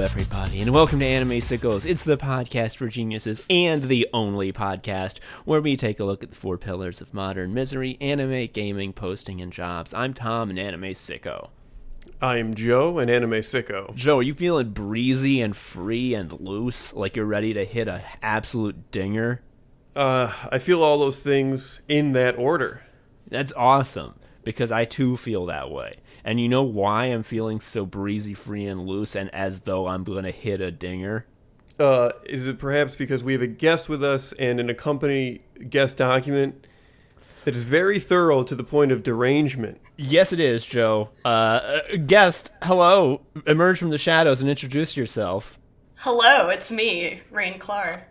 everybody, and welcome to Anime Sickos. It's the podcast for geniuses and the only podcast where we take a look at the four pillars of modern misery: anime, gaming, posting, and jobs. I'm Tom, an anime sicko. I'm Joe, an anime sicko. Joe, are you feeling breezy and free and loose, like you're ready to hit an absolute dinger? I feel all those things in that order. That's awesome, because I too feel that way. And you know why I'm feeling so breezy, free, and loose, and as though I'm going to hit a dinger? Is it perhaps because we have a guest with us and an accompanying guest document that is very thorough to the point of derangement? Yes, it is, Joe. Guest, hello. Emerge from the shadows and introduce yourself. Hello, it's me, Rayne Klar.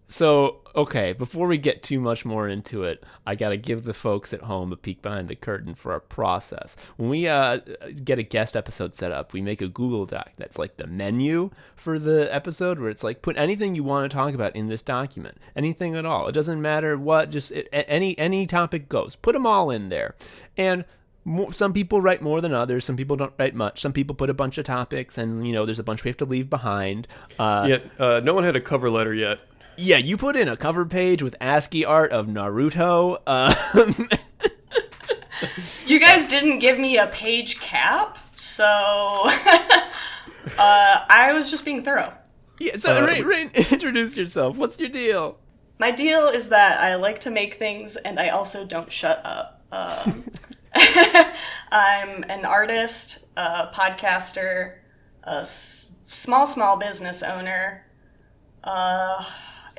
So, okay, before we get too much more into it, I gotta give the folks at home a peek behind the curtain for our process. When we get a guest episode set up, we make a Google Doc that's like the menu for the episode, where it's like, put anything you want to talk about in this document. Anything at all. It doesn't matter what, just any topic goes. Put them all in there. And some people write more than others. Some people don't write much. Some people put a bunch of topics, and, you know, there's a bunch we have to leave behind. Yet, no one had a cover letter yet. Yeah, you put in a cover page with ASCII art of Naruto. You guys didn't give me a page cap, so I was just being thorough. Yeah, so Rayne, introduce yourself. What's your deal? My deal is that I like to make things, and I also don't shut up. I'm an artist, a podcaster, a small business owner.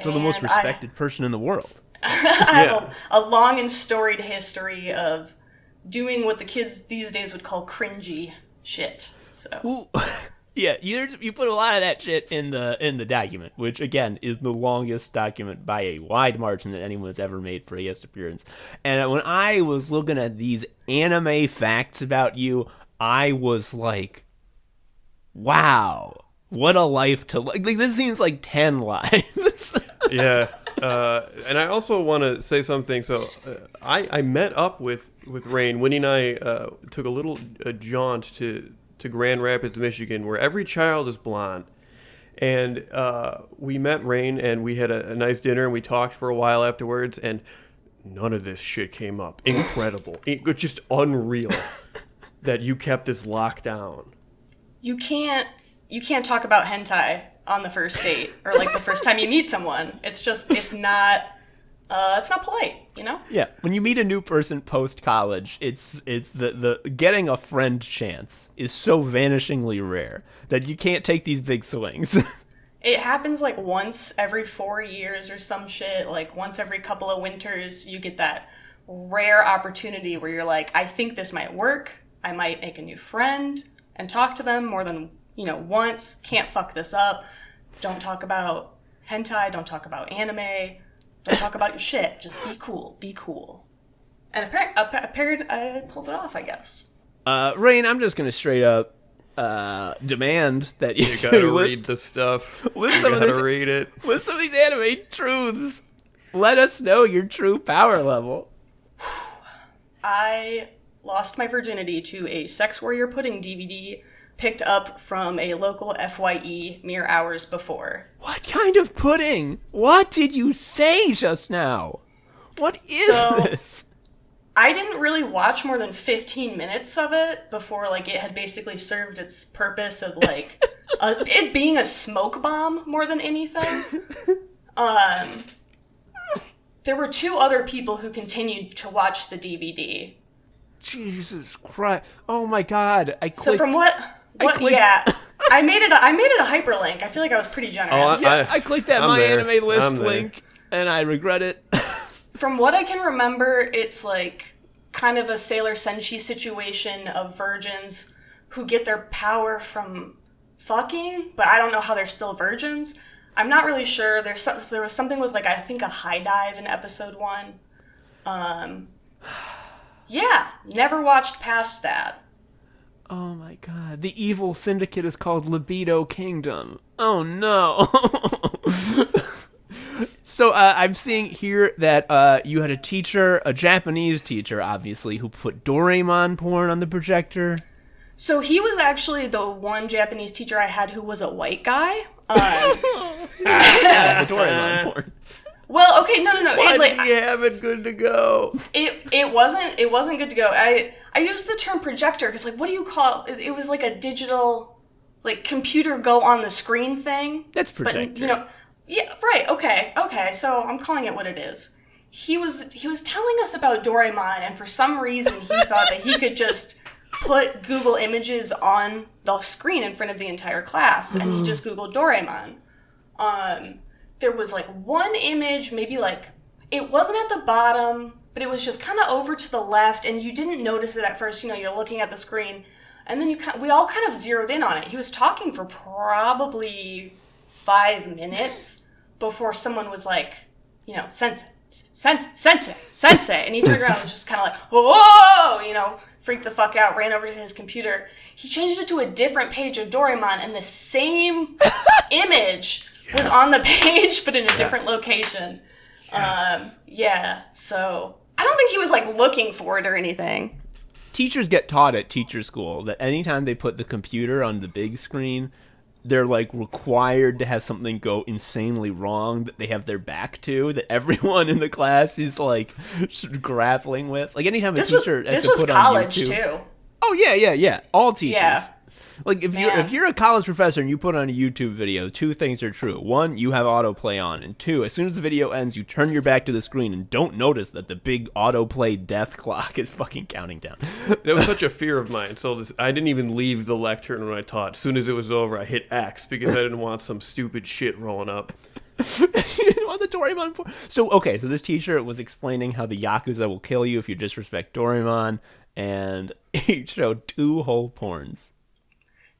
So the most respected person in the world. I have a long and storied history of doing what the kids these days would call cringy shit. So Ooh. Yeah, you put a lot of that shit in the document, which again is the longest document by a wide margin that anyone has ever made for a guest appearance. And when I was looking at these anime facts about you, I was like, wow. What a life to like! This seems like 10 lives. Yeah, and I also want to say something. So, I met up with Rayne. Winnie and I took a little jaunt to Grand Rapids, Michigan, where every child is blonde. And we met Rayne, and we had a nice dinner, and we talked for a while afterwards. And none of this shit came up. Incredible, just unreal that you kept this locked down. You can't talk about hentai on the first date or like the first time you meet someone. It's not polite, you know? Yeah, when you meet a new person post college, it's the getting a friend chance is so vanishingly rare that you can't take these big swings. It happens like once every 4 years or some shit. Like once every couple of winters, you get that rare opportunity where you're like, I think this might work. I might make a new friend and talk to them more than once. Can't fuck this up. Don't talk about hentai. Don't talk about anime. Don't talk about your shit. Just be cool. Be cool. And apparently I pulled it off, I guess. Rayne, I'm just going to straight up demand that you gotta read the stuff. Read it. List some of these anime truths. Let us know your true power level. I lost my virginity to a Sex Warrior Pudding DVD picked up from a local FYE mere hours before. What kind of pudding? What did you say just now? What is this? I didn't really watch more than 15 minutes of it before it had basically served its purpose of it being a smoke bomb more than anything. There were two other people who continued to watch the DVD. Jesus Christ! Oh my God! So from what? Yeah, I made it a hyperlink. I feel like I was pretty generous. I clicked that My Anime List link, and I regret it. From what I can remember, it's like kind of a Sailor Senshi situation of virgins who get their power from fucking, but I don't know how they're still virgins. I'm not really sure. There was something with I think a high dive in episode 1. Yeah, never watched past that. Oh my God, the evil syndicate is called Libido Kingdom. Oh no. So I'm seeing here that you had a teacher, a Japanese teacher, obviously, who put Doraemon porn on the projector. So he was actually the one Japanese teacher I had who was a white guy. Yeah, the Doraemon porn. Well, okay, no. Why did he have it good to go? It wasn't good to go. I used the term projector because, like, what do you call it? It was like a digital, like, computer go on the screen thing. That's projector. But, you know, yeah, right. Okay. So I'm calling it what it is. He was telling us about Doraemon, and for some reason he thought that he could just put Google Images on the screen in front of the entire class, and he just Googled Doraemon. There was like one image, maybe like, it wasn't at the bottom, but it was just kind of over to the left, and you didn't notice it at first. You know, you're looking at the screen, and then we all kind of zeroed in on it. He was talking for probably 5 minutes before someone was like, you know, sensei, and he turned around and was just kind of like, whoa, you know, freaked the fuck out, ran over to his computer. He changed it to a different page of Doraemon, and the same image was on the page, but in a different location. Yeah, so I don't think he was, like, looking for it or anything. Teachers get taught at teacher school that anytime they put the computer on the big screen, they're, like, required to have something go insanely wrong that they have their back to, that everyone in the class is, like, grappling with. Like, anytime a teacher has to put on YouTube... This was college, too. Oh, yeah. All teachers. Yeah. Like, if you're a college professor and you put on a YouTube video, two things are true. One, you have autoplay on. And two, as soon as the video ends, you turn your back to the screen and don't notice that the big autoplay death clock is fucking counting down. That was such a fear of mine. So I didn't even leave the lectern when I taught. As soon as it was over, I hit X because I didn't want some stupid shit rolling up. You didn't want the Doraemon porn? So this teacher was explaining how the Yakuza will kill you if you disrespect Doraemon, and he showed 2 whole porns.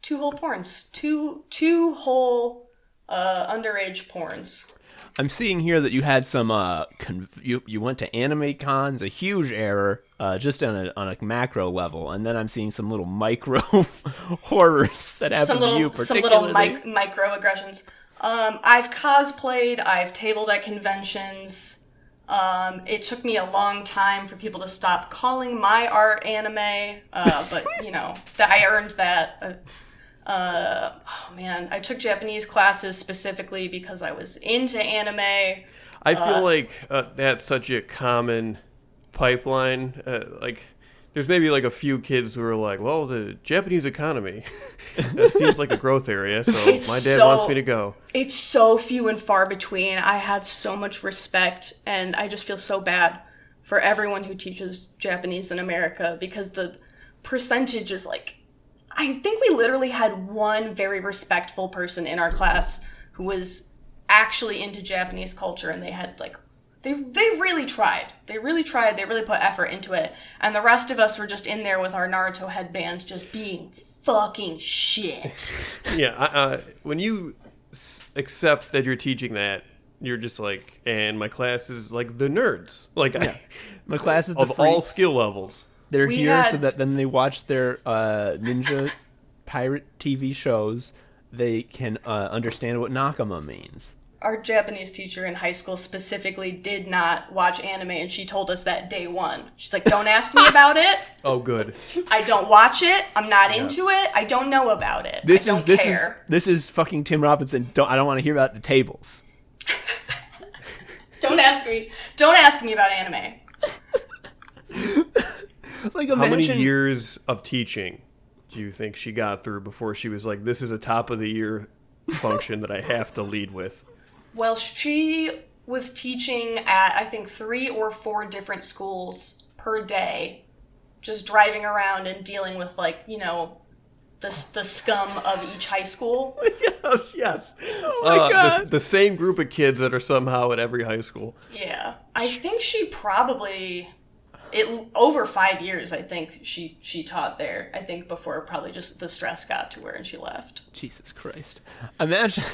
2 whole porns. Two whole underage porns. I'm seeing here that you had some you went to anime cons, a huge error, just on a macro level, and then I'm seeing some little micro horrors that happen to you particularly. Some little microaggressions. I've cosplayed. I've tabled at conventions. It took me a long time for people to stop calling my art anime, but you know that I earned that. Oh man, I took Japanese classes specifically because I was into anime. I feel like that's such a common pipeline. Like, there's maybe like a few kids who are like, well, the Japanese economy, that seems like a growth area, so my dad wants me to go. It's so few and far between. I have so much respect, and I just feel so bad for everyone who teaches Japanese in America, because the percentage is like, I think we literally had one very respectful person in our class who was actually into Japanese culture, and they had like, they really tried. They really put effort into it. And the rest of us were just in there with our Naruto headbands just being fucking shit. Yeah, when you accept that you're teaching that, you're just like, and my class is like the nerds. Like, yeah. My class is the of freaks. all skill levels. They're here so that then they watch their ninja pirate TV shows. They can understand what Nakama means. Our Japanese teacher in high school specifically did not watch anime, and she told us that day one. She's like, don't ask me about it. Oh, good. I don't watch it. I'm not into it. I don't know about it. I don't care. This is fucking Tim Robinson. I don't want to hear about the tables. Don't ask me. Don't ask me about anime. Like, how many years of teaching do you think she got through before she was like, this is a top of the year function that I have to lead with? Well, she was teaching at, I think, 3 or 4 different schools per day, just driving around and dealing with, like, you know, the scum of each high school. Yes. Oh my God. The same group of kids that are somehow at every high school. Yeah. I think she probably... over 5 years, I think she taught there. I think before probably just the stress got to her and she left. Jesus Christ! Imagine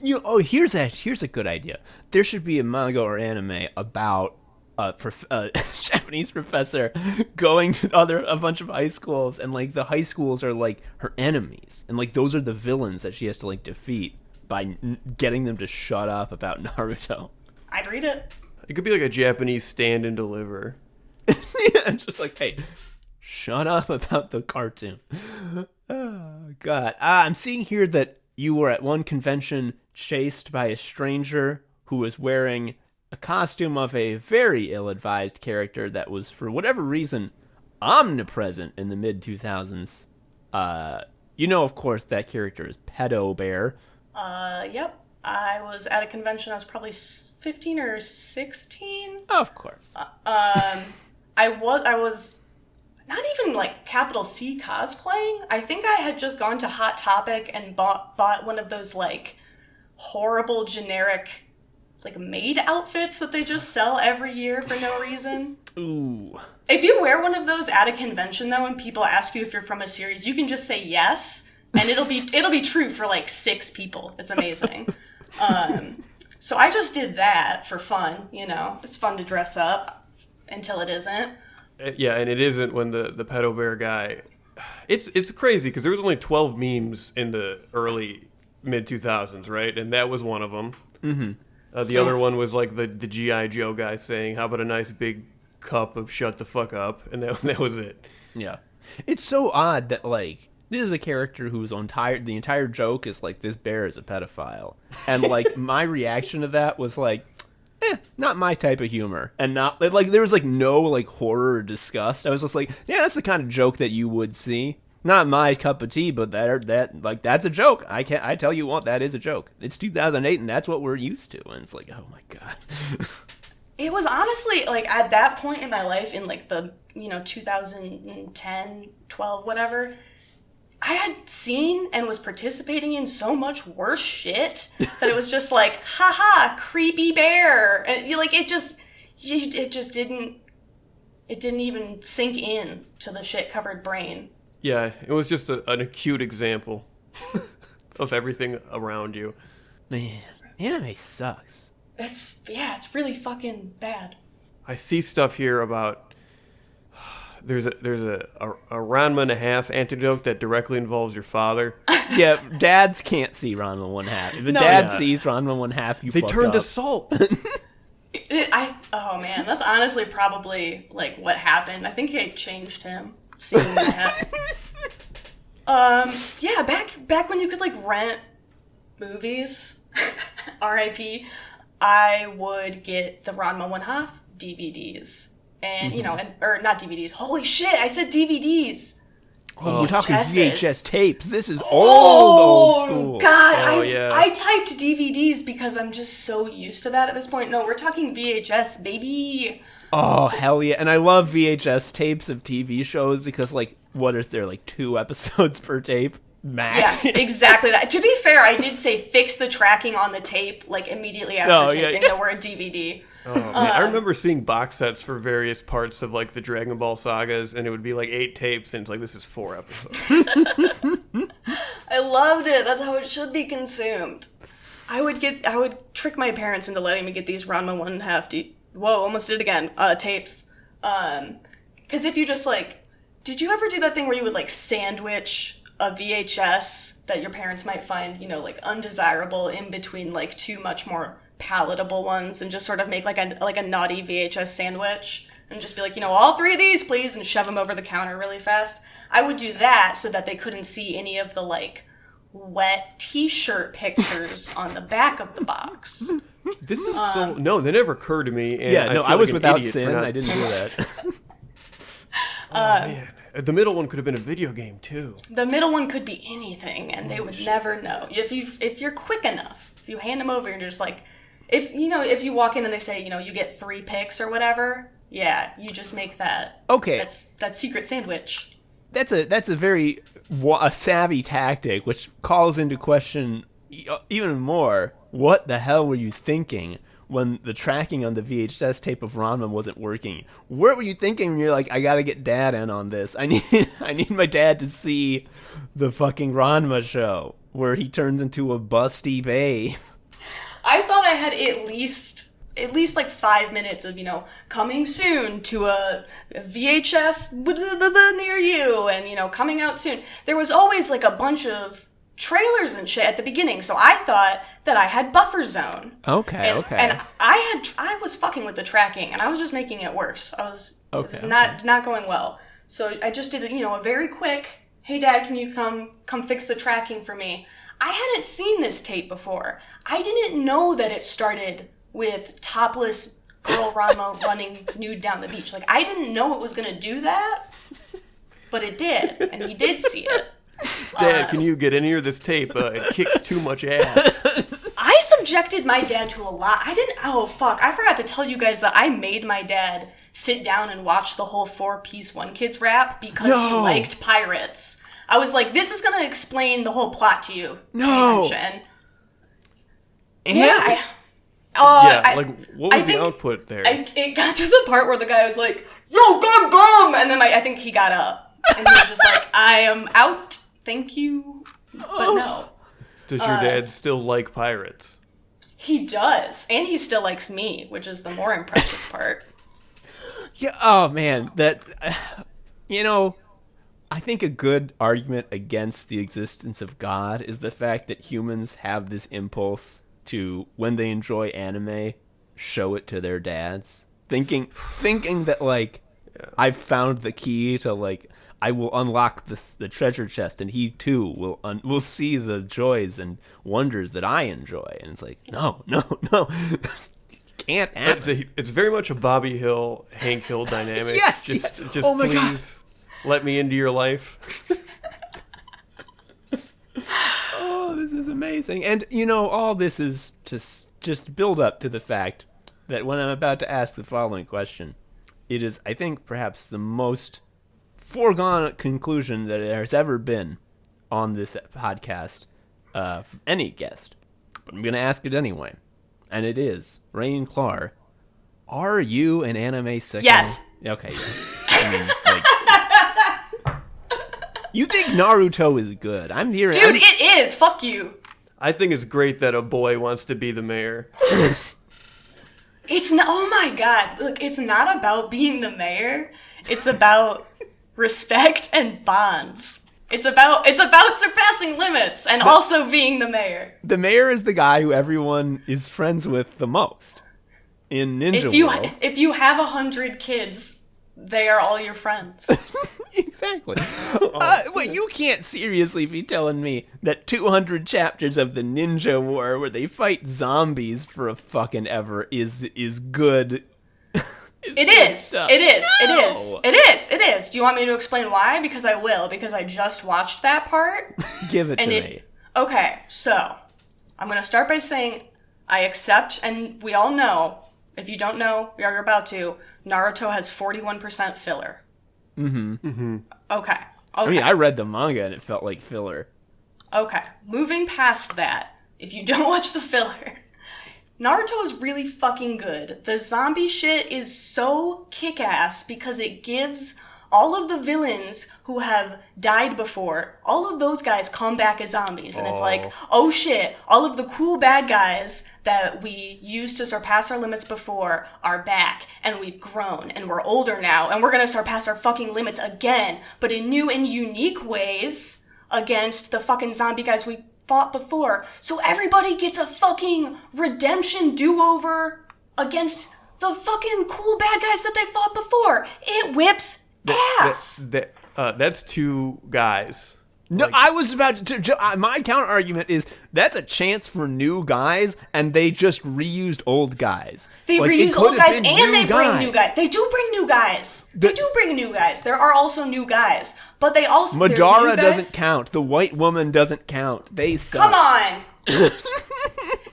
here's a good idea. There should be a manga or anime about a Japanese professor going to a bunch of high schools, and like the high schools are like her enemies, and like those are the villains that she has to like defeat by getting them to shut up about Naruto. I'd read it. It could be like a Japanese stand and deliver. Yeah, just like, hey, Shut up about the cartoon. Oh, God. I'm seeing here that you were at one convention chased by a stranger who was wearing a costume of a very ill-advised character that was, for whatever reason, omnipresent in the mid-2000s. Of course, that character is Pedo Bear. Yep. I was at a convention. I was probably 15 or 16. Of course. I was not even like capital C cosplaying. I think I had just gone to Hot Topic and bought one of those like horrible generic like maid outfits that they just sell every year for no reason. Ooh. If you wear one of those at a convention though, and people ask you if you're from a series, you can just say yes, and it'll be true for like 6 people. It's amazing. So I just did that for fun. It's fun to dress up until it isn't. Yeah, and it isn't when the pedo bear guy. It's crazy because there was only 12 memes in the early mid 2000s, right? And that was one of them. Mm-hmm. The other one was like the G.I. Joe guy saying, "How about a nice big cup of shut the fuck up?" And that was it. Yeah, it's so odd that like this is a character who's the entire joke is like this bear is a pedophile, and like my reaction to that was like, not my type of humor, and not like there was like no like horror or disgust. I was just like, yeah, that's the kind of joke that you would see. Not my cup of tea, but that's a joke. I tell you what, that is a joke. It's 2008, and that's what we're used to. And it's like, oh my God. It was honestly like at that point in my life, in like the 2010, 12, whatever, I had seen and was participating in so much worse shit that it was just like, haha, creepy bear, and it didn't even sink in to the shit covered brain. Yeah, it was just an acute example of everything around you. Man, anime sucks. It's really fucking bad. I see stuff here about there's a Ranma and a half antidote that directly involves your father. Yeah, dads can't see Ranma 1/2. If a dad sees Ranma 1/2, they fucked turn up. to salt. Oh man, that's honestly probably like what happened. I think I changed him. Seeing that. Yeah, back when you could like rent movies, R.I.P. I would get the Ranma 1/2 DVDs, and or not DVDs. Holy shit, I said DVDs. Oh, we're talking VHSs. VHS tapes. This is old school. God, yeah. I typed DVDs because I'm just so used to that at this point. No, we're talking VHS, baby. Oh, hell yeah. And I love VHS tapes of TV shows because, like, what is there, like 2 episodes per tape? Max? Yes, exactly that. To be fair, I did say fix the tracking on the tape, like, immediately after taping the word DVD. Oh, man. I remember seeing box sets for various parts of, like, the Dragon Ball sagas, and it would be, like, 8 tapes, and it's like, this is 4 episodes. I loved it. That's how it should be consumed. I would trick my parents into letting me get these Ranma 1/2 Whoa, almost did it again. Tapes. Because if you just, like... Did you ever do that thing where you would, like, sandwich a VHS that your parents might find, like, undesirable in between, like, 2 much more palatable ones and just sort of make, like a naughty VHS sandwich and just be like, all 3 of these, please, and shove them over the counter really fast? I would do that so that they couldn't see any of the, like, wet T-shirt pictures on the back of the box. This is no, that never occurred to me. And I was like without sin. I didn't do that. Man, the middle one could have been a video game too. The middle one could be anything, and they would never know. If you're quick enough, if you hand them over and you're just like, if you walk in and they say, you get 3 picks or whatever, yeah, you just make that. Okay. That secret sandwich. That's a very savvy tactic, which calls into question even more. What the hell were you thinking when the tracking on the VHS tape of Ranma wasn't working? What were you thinking when you're like, I gotta get Dad in on this? I need my dad to see the fucking Ranma show where he turns into a busty babe. I thought I had at least like 5 minutes of, coming soon to a VHS near you and, coming out soon. There was always like a bunch of trailers and shit at the beginning, so I thought that I had buffer zone. Okay. And I was fucking with the tracking, and I was just making it worse. It was not going well. So I just did, a very quick, hey, Dad, can you come fix the tracking for me? I hadn't seen this tape before. I didn't know that it started with topless girl Rama running nude down the beach. Like, I didn't know it was going to do that, but it did, and he did see it. Dad, can you get in here? This tape, it kicks too much ass. I subjected my dad to a lot. I forgot to tell you guys that I made my dad sit down and watch the whole 4-piece One Kids rap because he liked pirates. I was like, this is going to explain the whole plot to you. No. Pay attention. And? Yeah. What was the output there? It got to the part where the guy was like, yo, gum, and then I think he got up. And he was just like, I am out. Thank you. But no. Does your dad still like pirates? He does. And he still likes me, which is the more impressive part. Yeah. Oh man, I think a good argument against the existence of God is the fact that humans have this impulse to, when they enjoy anime, show it to their dads, thinking that I've found the key to I will unlock the treasure chest, and he too will see the joys and wonders that I enjoy. And it's like, no, can't happen. It's very much a Bobby Hill, Hank Hill dynamic. Yes. Just Oh my please let me into your life. Oh, this is amazing. And all this is to just build up to the fact that when I'm about to ask the following question, it is, I think, perhaps the most foregone conclusion that there has ever been on this podcast from any guest. But I'm going to ask it anyway. And it is, Rayne Klar, are you an anime sicko? Yes. Okay. You think Naruto is good? I'm here. Dude, it is. Fuck you. I think it's great that a boy wants to be the mayor. It's not. Oh my god. Look, it's not about being the mayor. It's about respect and bonds. It's about surpassing limits and also being the mayor. The mayor is the guy who everyone is friends with the most in Ninja World. If you have 100 kids, they are all your friends. Exactly. Well, you can't seriously be telling me that 200 chapters of the Ninja War where they fight zombies for a fucking ever is good. It is. It is. Do you want me to explain why? Because I will, because I just watched that part. Give it to me. Okay, so I'm going to start by saying I accept, and we all know, if you don't know, we are about to, Naruto has 41% filler. Okay. I mean, I read the manga and it felt like filler. Okay. Moving past that, if you don't watch the filler, Naruto is really fucking good. The zombie shit is so kick-ass because it gives all of the villains who have died before, all of those guys come back as zombies. And it's like, oh shit, all of the cool bad guys that we used to surpass our limits before are back. And we've grown, and we're older now, and we're gonna surpass our fucking limits again, but in new and unique ways against the fucking zombie guys we fought before. So everybody gets a fucking redemption do-over against the fucking cool bad guys that they fought before. It whips ass. That's two guys. No, I was about to. My counter argument is that's a chance for new guys, and they just reused old guys. They reuse old guys, and they bring new guys. They do bring new guys. They do bring new guys. There are also new guys, but they also Madara doesn't count. The white woman doesn't count. They suck. Come on.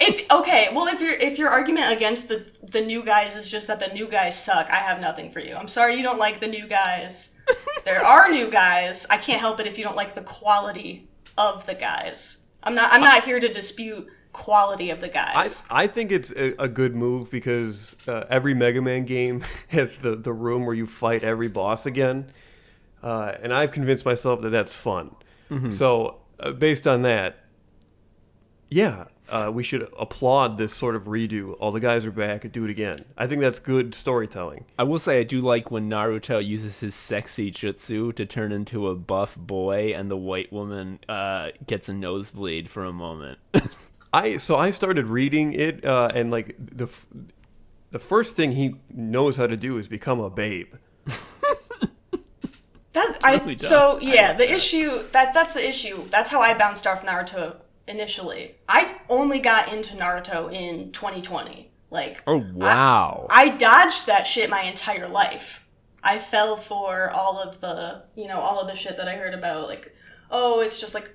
If your argument against the new guys is just that the new guys suck, I have nothing for you. I'm sorry you don't like the new guys. There are new guys. I can't help it if you don't like the quality of the guys. I'm not here to dispute quality of the guys. I think it's a good move because every Mega Man game has the room where you fight every boss again, and I've convinced myself that that's fun. Mm-hmm. So based on that, yeah, we should applaud this sort of redo. All the guys are back and do it again. I think that's good storytelling. I will say I do like when Naruto uses his sexy jutsu to turn into a buff boy and the white woman gets a nosebleed for a moment. I started reading it and like the first thing he knows how to do is become a babe. The issue that's the issue. That's how I bounced off Naruto initially. I only got into Naruto in 2020. Like, oh wow, I dodged that shit my entire life. I fell for all of the shit that I heard about. Like, oh, it's just like,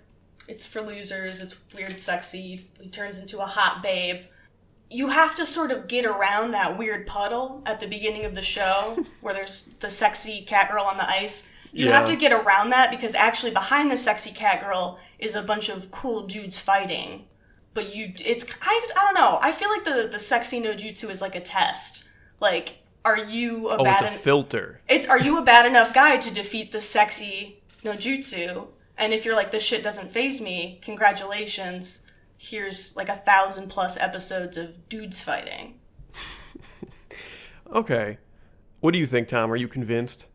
it's for losers. It's weird, sexy. He turns into a hot babe. You have to sort of get around that weird puddle at the beginning of the show where there's the sexy cat girl on the ice. You have to get around that because actually behind the sexy cat girl is a bunch of cool dudes fighting. But I don't know. I feel like the sexy no jutsu is like a test. Like, are you it's a filter. Are you a bad enough guy to defeat the sexy no jutsu? And if you're like, this shit doesn't faze me, congratulations. Here's like 1,000+ episodes of dudes fighting. Okay. What do you think, Tom? Are you convinced?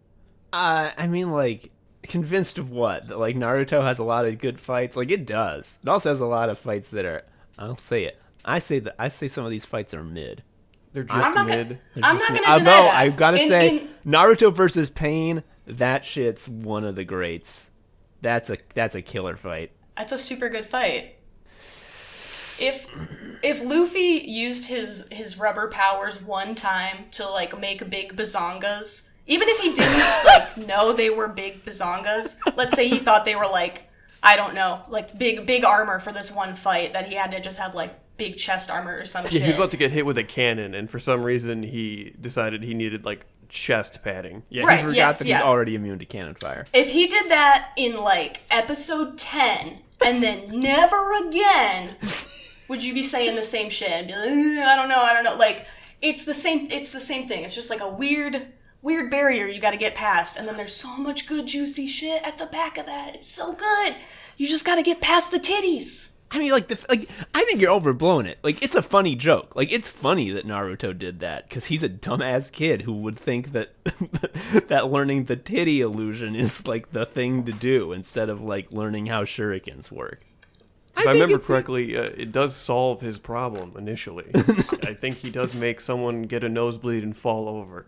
I mean, like, convinced of what? That, like, Naruto has a lot of good fights? Like, it does. It also has a lot of fights that are, I'll say it. I say some of these fights are mid. They're just mid. I'm not going to deny Although, that. I've got to say, Naruto versus Pain, that shit's one of the greats. That's a killer fight. That's a super good fight. If Luffy used his rubber powers one time to like make big bazongas, even if he didn't like know they were big bazongas, let's say he thought they were like, I don't know, like big armor for this one fight that he had to just have like big chest armor or some shit. He was about to get hit with a cannon, and for some reason he decided he needed like chest padding. Yeah, right, he forgot that he's already immune to cannon fire. If he did that in like episode 10 and then never again, would you be saying the same shit and be like, I don't know. Like, it's the same thing. It's just like a weird barrier you got to get past, and then there's so much good juicy shit at the back of that. It's so good. You just got to get past the titties. I mean, I think you're overblowing it. Like, it's a funny joke. Like, it's funny that Naruto did that because he's a dumbass kid who would think that that learning the titty illusion is like the thing to do instead of like learning how shurikens work. If I remember correctly, it does solve his problem initially. I think he does make someone get a nosebleed and fall over.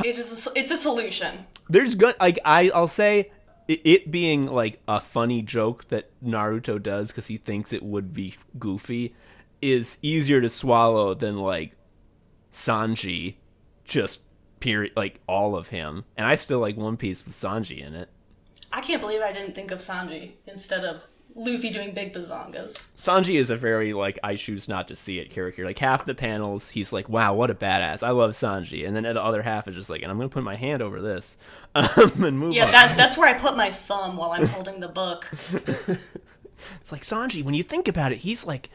It's a solution. There's good. Like, I'll say. It being like a funny joke that Naruto does because he thinks it would be goofy is easier to swallow than like Sanji, just period, like all of him. And I still like One Piece with Sanji in it. I can't believe I didn't think of Sanji instead of Luffy doing big bazongas. Sanji is a very like I choose not to see it character. Like half the panels he's like, wow, what a badass, I love Sanji, and then the other half is just like, and I'm gonna put my hand over this and move on. That's where I put my thumb while I'm holding the book. It's like, Sanji, when you think about it, he's like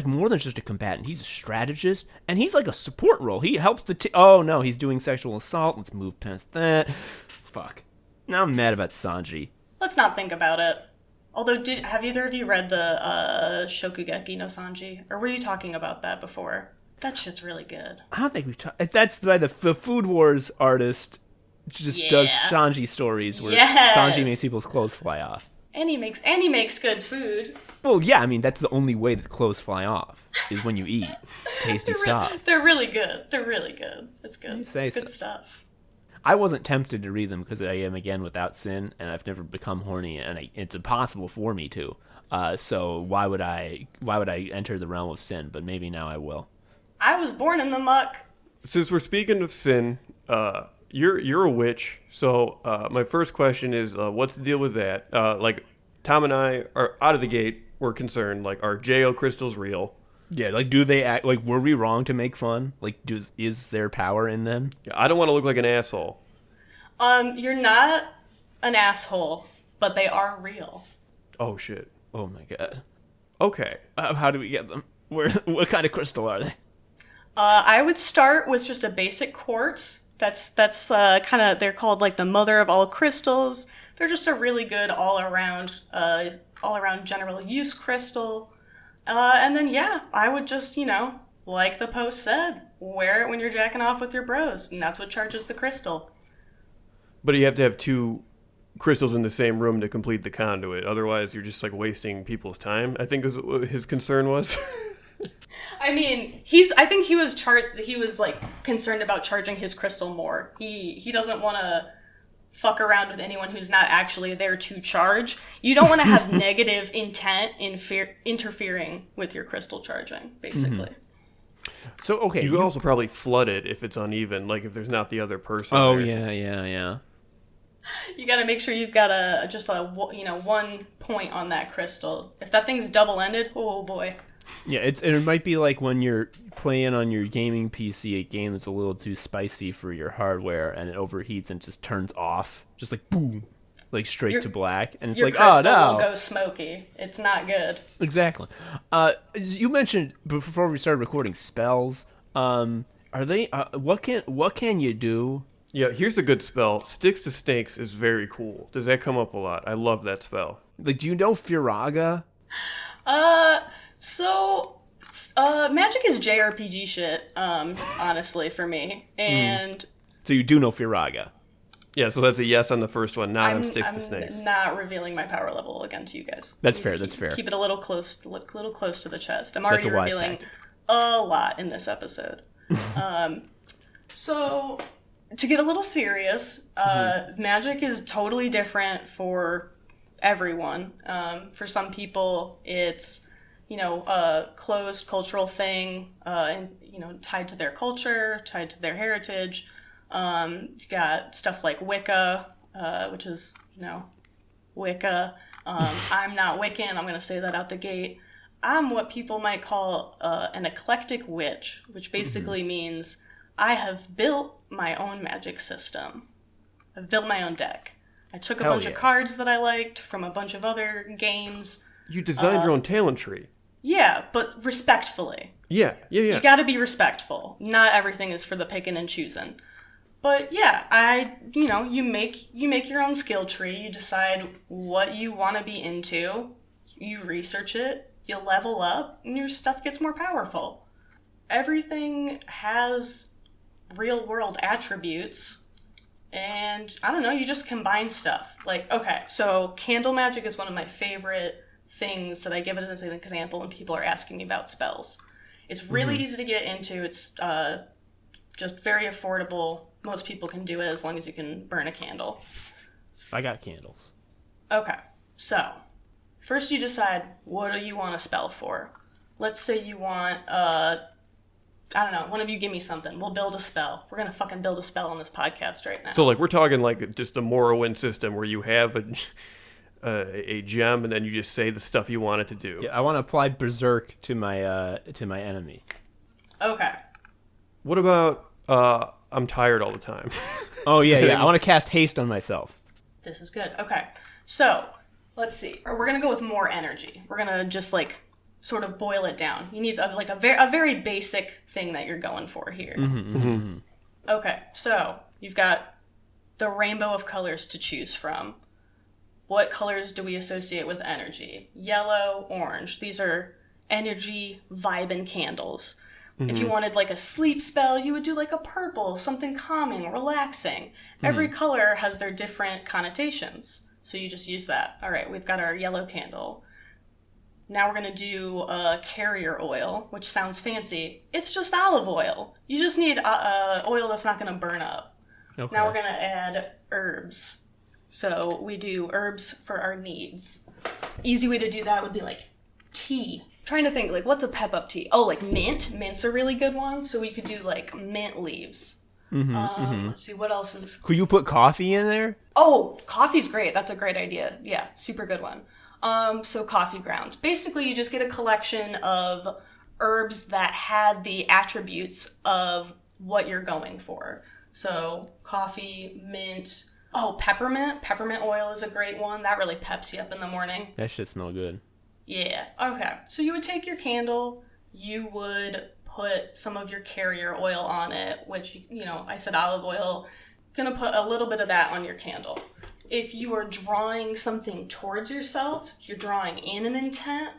more than just a combatant. He's a strategist, and he's like a support role. He helps oh no, he's doing sexual assault. Let's move past that. Fuck. Now I'm mad about Sanji. Let's not think about it. Although, have either of you read the Shokugeki no Sanji? Or were you talking about that before? That shit's really good. I don't think we've talked... That's by the Food Wars artist just does Sanji stories where Sanji makes people's clothes fly off. And he makes good food. Well, yeah, I mean, that's the only way that clothes fly off, is when you eat tasty stuff. They're really good. It's good. It's good stuff. I wasn't tempted to read them because I am, again, without sin, and I've never become horny, and it's impossible for me to. So why would I enter the realm of sin? But maybe now I will. I was born in the muck. Since we're speaking of sin, you're a witch. So my first question is, what's the deal with that? Like, Tom and I are out of the gate. We're concerned. Like, are JO crystals real? Yeah, like, do they act like, were we wrong to make fun? Like, is there power in them? Yeah, I don't want to look like an asshole. You're not an asshole, but they are real. Oh shit. Oh my god. Okay. How do we get them? What kind of crystal are they? I would start with just a basic quartz. That's kind of, they're called like the mother of all crystals. They're just a really good all around general use crystal. And then, I would just, like the post said, wear it when you're jacking off with your bros, and that's what charges the crystal. But you have to have two crystals in the same room to complete the conduit. Otherwise, you're just, like, wasting people's time, I think is what his concern was. I mean, I think he was like concerned about charging his crystal more. He doesn't want to fuck around with anyone who's not actually there to charge. You don't want to have negative intent interfering with your crystal charging, basically. So, okay. You could also probably flood it if it's uneven, like if there's not the other person Oh, there. yeah. You got to make sure you've got one point on that crystal. If that thing's double-ended, oh boy. Yeah, it might be like when you're playing on your gaming PC a game that's a little too spicy for your hardware, and it overheats and just turns off, just like boom, like straight to black, and it's your like, oh crystal no, will go smoky. It's not good. Exactly. You mentioned before we started recording spells. Are they? What can you do? Yeah, here's a good spell. Sticks to Snakes is very cool. Does that come up a lot? I love that spell. Like, do you know Firaga? So magic is JRPG shit, honestly, for me. And So you do know Firaga. Yeah, so that's a yes on the first one, not on I'm Sticks to Snakes. not revealing my power level again to you guys. That's fair. That's fair. Keep it a little close to the chest. I'm already That's a wise revealing tactic. a lot in this episode. So to get a little serious, magic is totally different for everyone. For some people, it's a closed cultural thing, and tied to their culture, tied to their heritage. You got stuff like Wicca, which is Wicca. I'm not Wiccan. I'm going to say that out the gate. I'm what people might call an eclectic witch, which basically means I have built my own magic system. I've built my own deck. I took a bunch of cards that I liked from a bunch of other games. You designed your own talent tree. Yeah, but respectfully. Yeah. You gotta be respectful. Not everything is for the picking and choosing. But yeah, you make your own skill tree. You decide what you want to be into. You research it. You level up, and your stuff gets more powerful. Everything has real world attributes, and I don't know. You just combine stuff. Like, okay, so candle magic is one of my favorite things that I give it as an example when people are asking me about spells. It's really easy to get into. It's just very affordable. Most people can do it as long as you can burn a candle. I got candles. Okay, so first you decide, what do you want a spell for? Let's say you want, I don't know, one of you give me something. We'll build a spell. We're going to fucking build a spell on this podcast right now. So, like, we're talking like just the Morrowind system where you have a gem and then you just say the stuff you want it to do. Yeah, I want to apply Berserk to my enemy. Okay. What about I'm tired all the time? Oh, yeah. I want to cast haste on myself. This is good. Okay, so let's see. We're going to go with more energy. We're going to just, like, sort of boil it down. You need, a very basic thing that you're going for here. Okay, so you've got the rainbow of colors to choose from. What colors do we associate with energy? Yellow, orange. These are energy vibin' candles. If you wanted like a sleep spell, you would do like a purple, something calming, relaxing. Every color has their different connotations. So you just use that. All right, we've got our yellow candle. Now we're going to do carrier oil, which sounds fancy. It's just olive oil. You just need oil that's not going to burn up. Okay. Now we're going to add herbs. So we do herbs for our needs. Easy way to do that would be like tea. Trying to think, like, what's a pep up tea? Oh, like mint. Mint's a really good one. So we could do like mint leaves. Let's see, what else is... Could you put coffee in there? Oh, coffee's great. That's a great idea. Yeah, super good one. So coffee grounds. Basically, you just get a collection of herbs that have the attributes of what you're going for. So coffee, mint. Oh, peppermint. Peppermint oil is a great one. That really peps you up in the morning. That shit smell good. Yeah. Okay. So you would take your candle. You would put some of your carrier oil on it, which, I said olive oil. Gonna put a little bit of that on your candle. If you are drawing something towards yourself, you're drawing in an intent,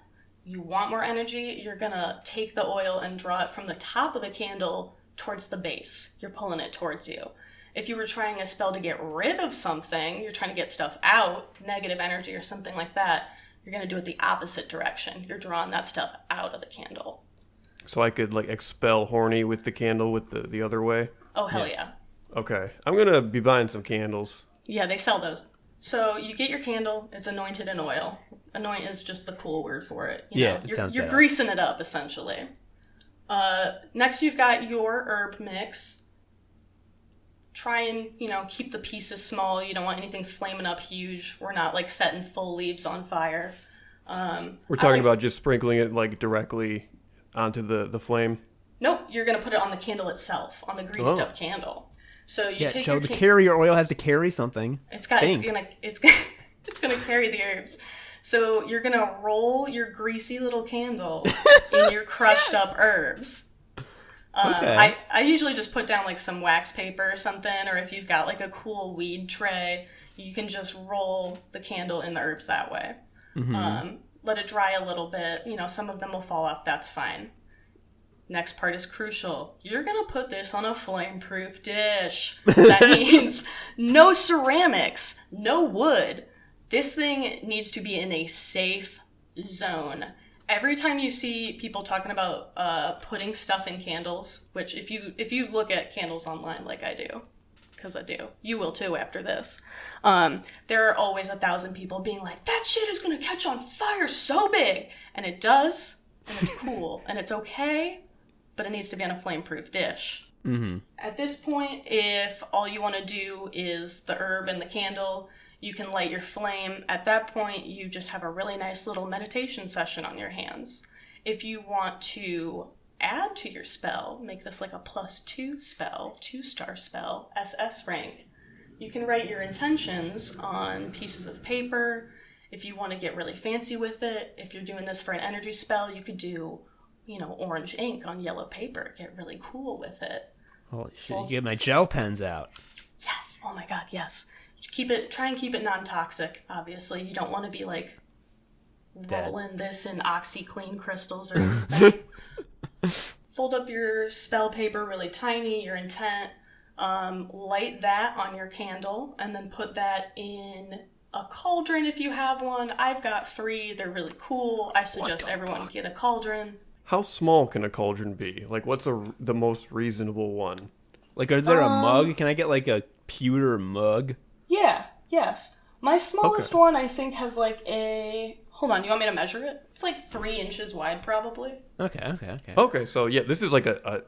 you want more energy, you're gonna take the oil and draw it from the top of the candle towards the base. You're pulling it towards you. If you were trying a spell to get rid of something, you're trying to get stuff out, negative energy or something like that, you're gonna do it the opposite direction. You're drawing that stuff out of the candle. So I could like expel horny with the candle with the other way? Oh, hell yeah. Okay. I'm gonna be buying some candles. Yeah, they sell those. So you get your candle. It's anointed in oil. Anoint is just the cool word for it. You're greasing it up, essentially. Next, you've got your herb mix. Try and, keep the pieces small. You don't want anything flaming up huge. We're not, like, setting full leaves on fire. We're talking about just sprinkling it, like, directly onto the flame? Nope, you're going to put it on the candle itself, on the greased up candle. So you take Joe, the carrier oil has to carry something. It's gonna carry the herbs. So you're gonna roll your greasy little candle in your crushed up herbs. Okay. I usually just put down like some wax paper or something, or if you've got like a cool weed tray, you can just roll the candle in the herbs that way. Mm-hmm. Let it dry a little bit. Some of them will fall off. That's fine. Next part is crucial. You're going to put this on a flame-proof dish. That means no ceramics, no wood. This thing needs to be in a safe zone. Every time you see people talking about putting stuff in candles, which if you look at candles online like I do, because I do, you will too after this, there are always 1,000 people being like, that shit is going to catch on fire so big. And it does, and it's cool, and it's okay. But it needs to be on a flame-proof dish. Mm-hmm. At this point, if all you want to do is the herb and the candle, you can light your flame. At that point, you just have a really nice little meditation session on your hands. If you want to add to your spell, make this like a +2 spell, 2-star spell, SS rank, you can write your intentions on pieces of paper. If you want to get really fancy with it, if you're doing this for an energy spell, you could do orange ink on yellow paper. Get really cool with it. Holy shit, you get my gel pens out. Yes. Oh my god, yes. Try and keep it non-toxic, obviously. You don't want to be like rolling this in OxyClean crystals or anything. Fold up your spell paper really tiny, your intent. Light that on your candle and then put that in a cauldron if you have one. I've got 3. They're really cool. I suggest everyone get a cauldron. How small can a cauldron be? Like, what's the most reasonable one? Like, is there a mug? Can I get, like, a pewter mug? Yeah, yes. My smallest one, I think, has, like, Hold on, you want me to measure it? It's, like, 3 inches wide, probably. Okay. Okay, so, yeah, this is, like, a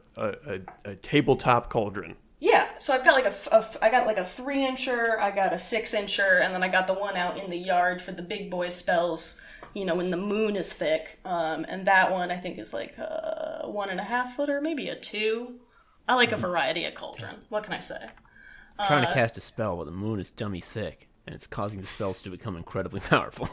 tabletop cauldron. Yeah, so I've got, like, I got, like, a 3-incher, I got a 6-incher, and then I got the one out in the yard for the big boy spells, when the moon is thick. And that one, I think, is like a 1.5 footer, maybe a 2. I like a variety of cauldron. What can I say? I'm trying to cast a spell, but the moon is dummy thick, and it's causing the spells to become incredibly powerful.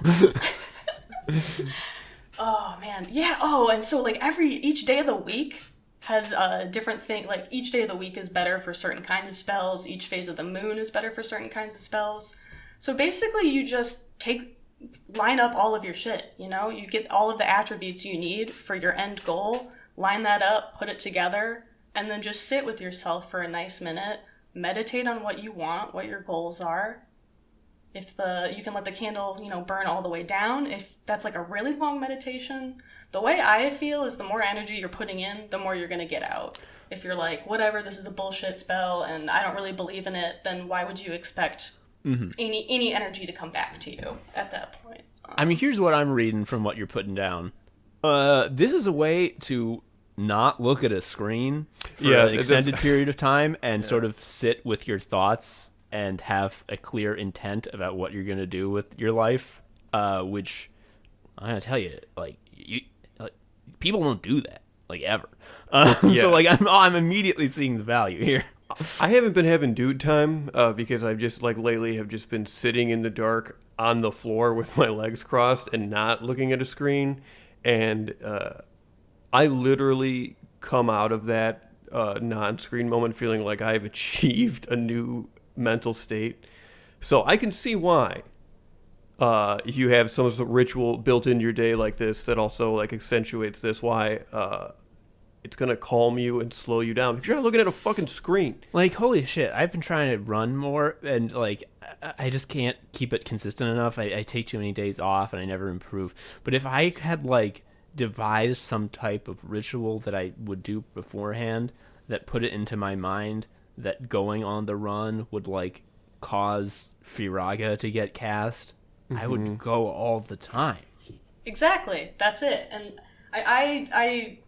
Oh, man. Yeah, oh, and so, like, each day of the week has a different thing. Like, each day of the week is better for certain kinds of spells. Each phase of the moon is better for certain kinds of spells. So basically, you just line up all of your shit, You get all of the attributes you need for your end goal, line that up, put it together, and then just sit with yourself for a nice minute, meditate on what you want, what your goals are. You can let the candle, burn all the way down. If that's like a really long meditation, the way I feel is the more energy you're putting in, the more you're going to get out. If you're like, whatever, this is a bullshit spell and I don't really believe in it, then why would you expect any energy to come back to you at that point? I mean, here's what I'm reading from what you're putting down. This is a way to not look at a screen for an extended period of time and sort of sit with your thoughts and have a clear intent about what you're going to do with your life, which I'm going to tell you, people don't do that, ever. So, I'm immediately seeing the value here. I haven't been having dude time because I've just, lately have just been sitting in the dark on the floor with my legs crossed and not looking at a screen. And I literally come out of that non-screen moment feeling like I've achieved a new mental state. So I can see why you have some sort of ritual built into your day like this that also accentuates this, why it's going to calm you and slow you down because you're not looking at a fucking screen. Holy shit, I've been trying to run more and I just can't keep it consistent enough. I take too many days off and I never improve. But if I had devised some type of ritual that I would do beforehand that put it into my mind that going on the run would cause Firaga to get cast, I would go all the time. Exactly. That's it. And I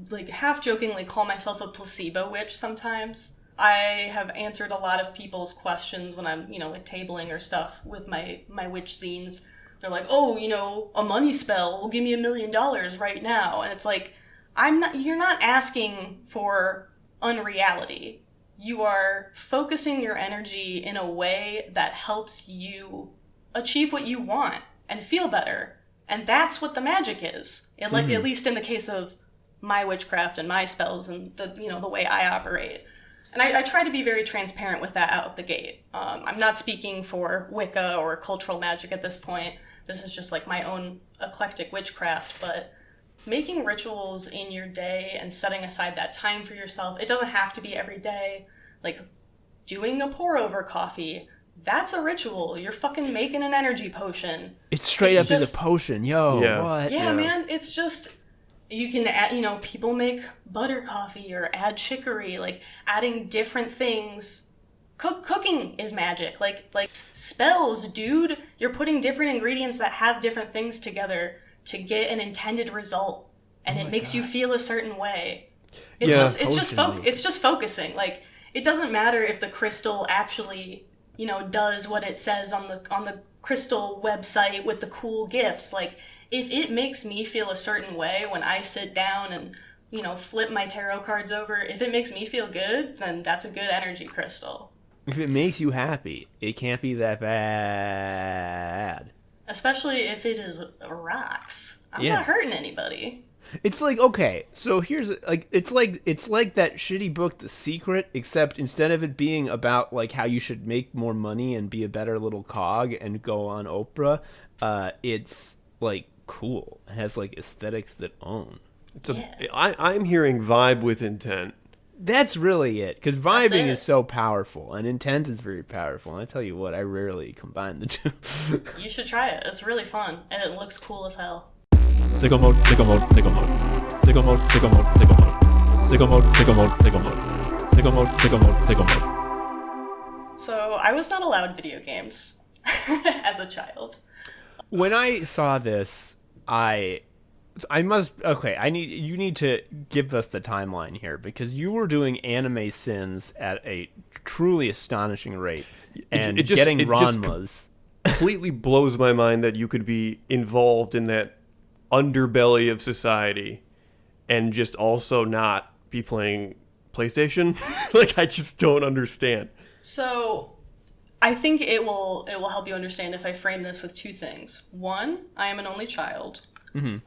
like half jokingly call myself a placebo witch sometimes. I have answered a lot of people's questions when I'm, like tabling or stuff with my witch zines. They're like, oh, a money spell will give me $1 million right now. And it's like, you're not asking for unreality. You are focusing your energy in a way that helps you achieve what you want and feel better. And that's what the magic is. At least in the case of my witchcraft and my spells and the way I operate. And I try to be very transparent with that out the gate. I'm not speaking for Wicca or cultural magic at this point. This is just like my own eclectic witchcraft, but making rituals in your day and setting aside that time for yourself, it doesn't have to be every day. Like doing a pour over coffee, that's a ritual. You're fucking making an energy potion. It's straight up just, in the potion. Yo, yeah. What? Yeah, man. It's just, you can add, people make butter coffee or add chicory, like adding different things. Cooking is magic. Like spells, dude. You're putting different ingredients that have different things together to get an intended result, and it makes you feel a certain way. It's just focusing. Like, it doesn't matter if the crystal actually, does what it says on the crystal website with the cool gifts. Like, if it makes me feel a certain way when I sit down and, flip my tarot cards over, if it makes me feel good, then that's a good energy crystal. If it makes you happy, it can't be that bad. Especially if it is rocks. I'm not hurting anybody. It's like, okay, so here's like it's like that shitty book The Secret, except instead of it being about like how you should make more money and be a better little cog and go on Oprah, it's like cool. It has like aesthetics that own. I'm hearing vibe with intent. That's really it, because vibing is so powerful, and intent is very powerful. And I tell you what, I rarely combine the two. You should try it. It's really fun, and it looks cool as hell. Sicko mode, sicko mode, sicko mode. Sicko mode, sicko mode, sicko mode. Sicko mode, sicko mode, sicko mode. Sicko mode, sicko mode, sicko mode. So, I was not allowed video games as a child. When I saw this, you need to give us the timeline here, because you were doing anime sins at a truly astonishing rate and getting Ranmas. Completely blows my mind that you could be involved in that underbelly of society and just also not be playing PlayStation. Like, I just don't understand. So, I think it will help you understand if I frame this with two things. One, I am an only child. Mm-hmm.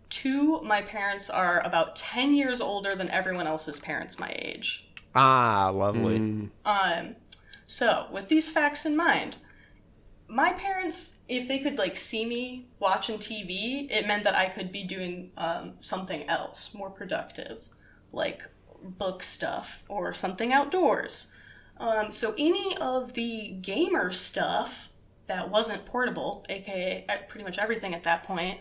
Two, my parents are about 10 years older than everyone else's parents my age. Ah, lovely. So, with these facts in mind, my parents, if they could see me watching TV, it meant that I could be doing something else, more productive, like book stuff or something outdoors. So any of the gamer stuff that wasn't portable, aka pretty much everything at that point,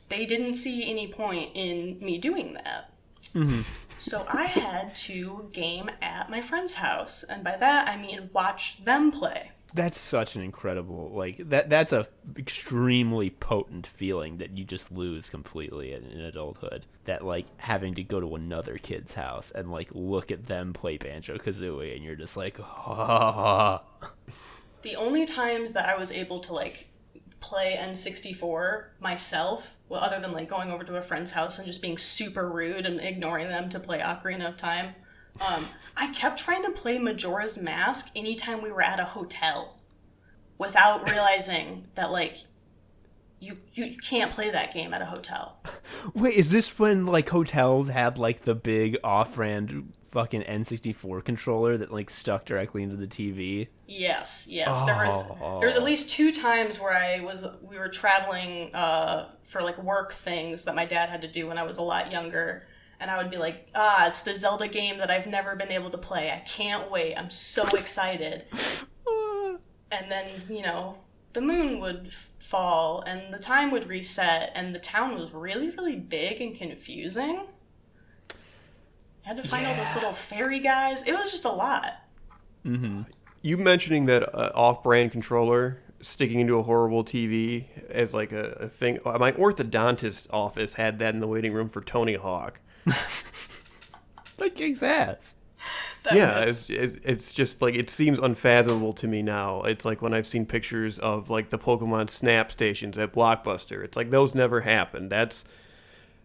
they didn't see any point in me doing that. Mm-hmm. So I had to game at my friend's house, and by that I mean watch them play. That's such an incredible, that's a extremely potent feeling that you just lose completely in adulthood. That, having to go to another kid's house and, look at them play Banjo-Kazooie, and you're just like, ah. The only times that I was able to, play N64 myself, well, other than, going over to a friend's house and just being super rude and ignoring them to play Ocarina of Time, I kept trying to play Majora's Mask anytime we were at a hotel without realizing that, you can't play that game at a hotel. Wait, is this when, hotels had, the big off-brand fucking N64 controller that, stuck directly into the TV? Yes. Oh. There was at least 2 times where we were traveling for, work things that my dad had to do when I was a lot younger. And I would be like, it's the Zelda game that I've never been able to play. I can't wait. I'm so excited. And then, the moon would fall and the time would reset and the town was really, really big and confusing. I had to find all those little fairy guys. It was just a lot. Mm-hmm. You mentioning that off-brand controller sticking into a horrible TV as like a thing. My orthodontist office had that in the waiting room for Tony Hawk. That kicks ass. It's just like, it seems unfathomable to me now. It's like when I've seen pictures of like the Pokemon Snap stations at Blockbuster. It's like those never happened. That's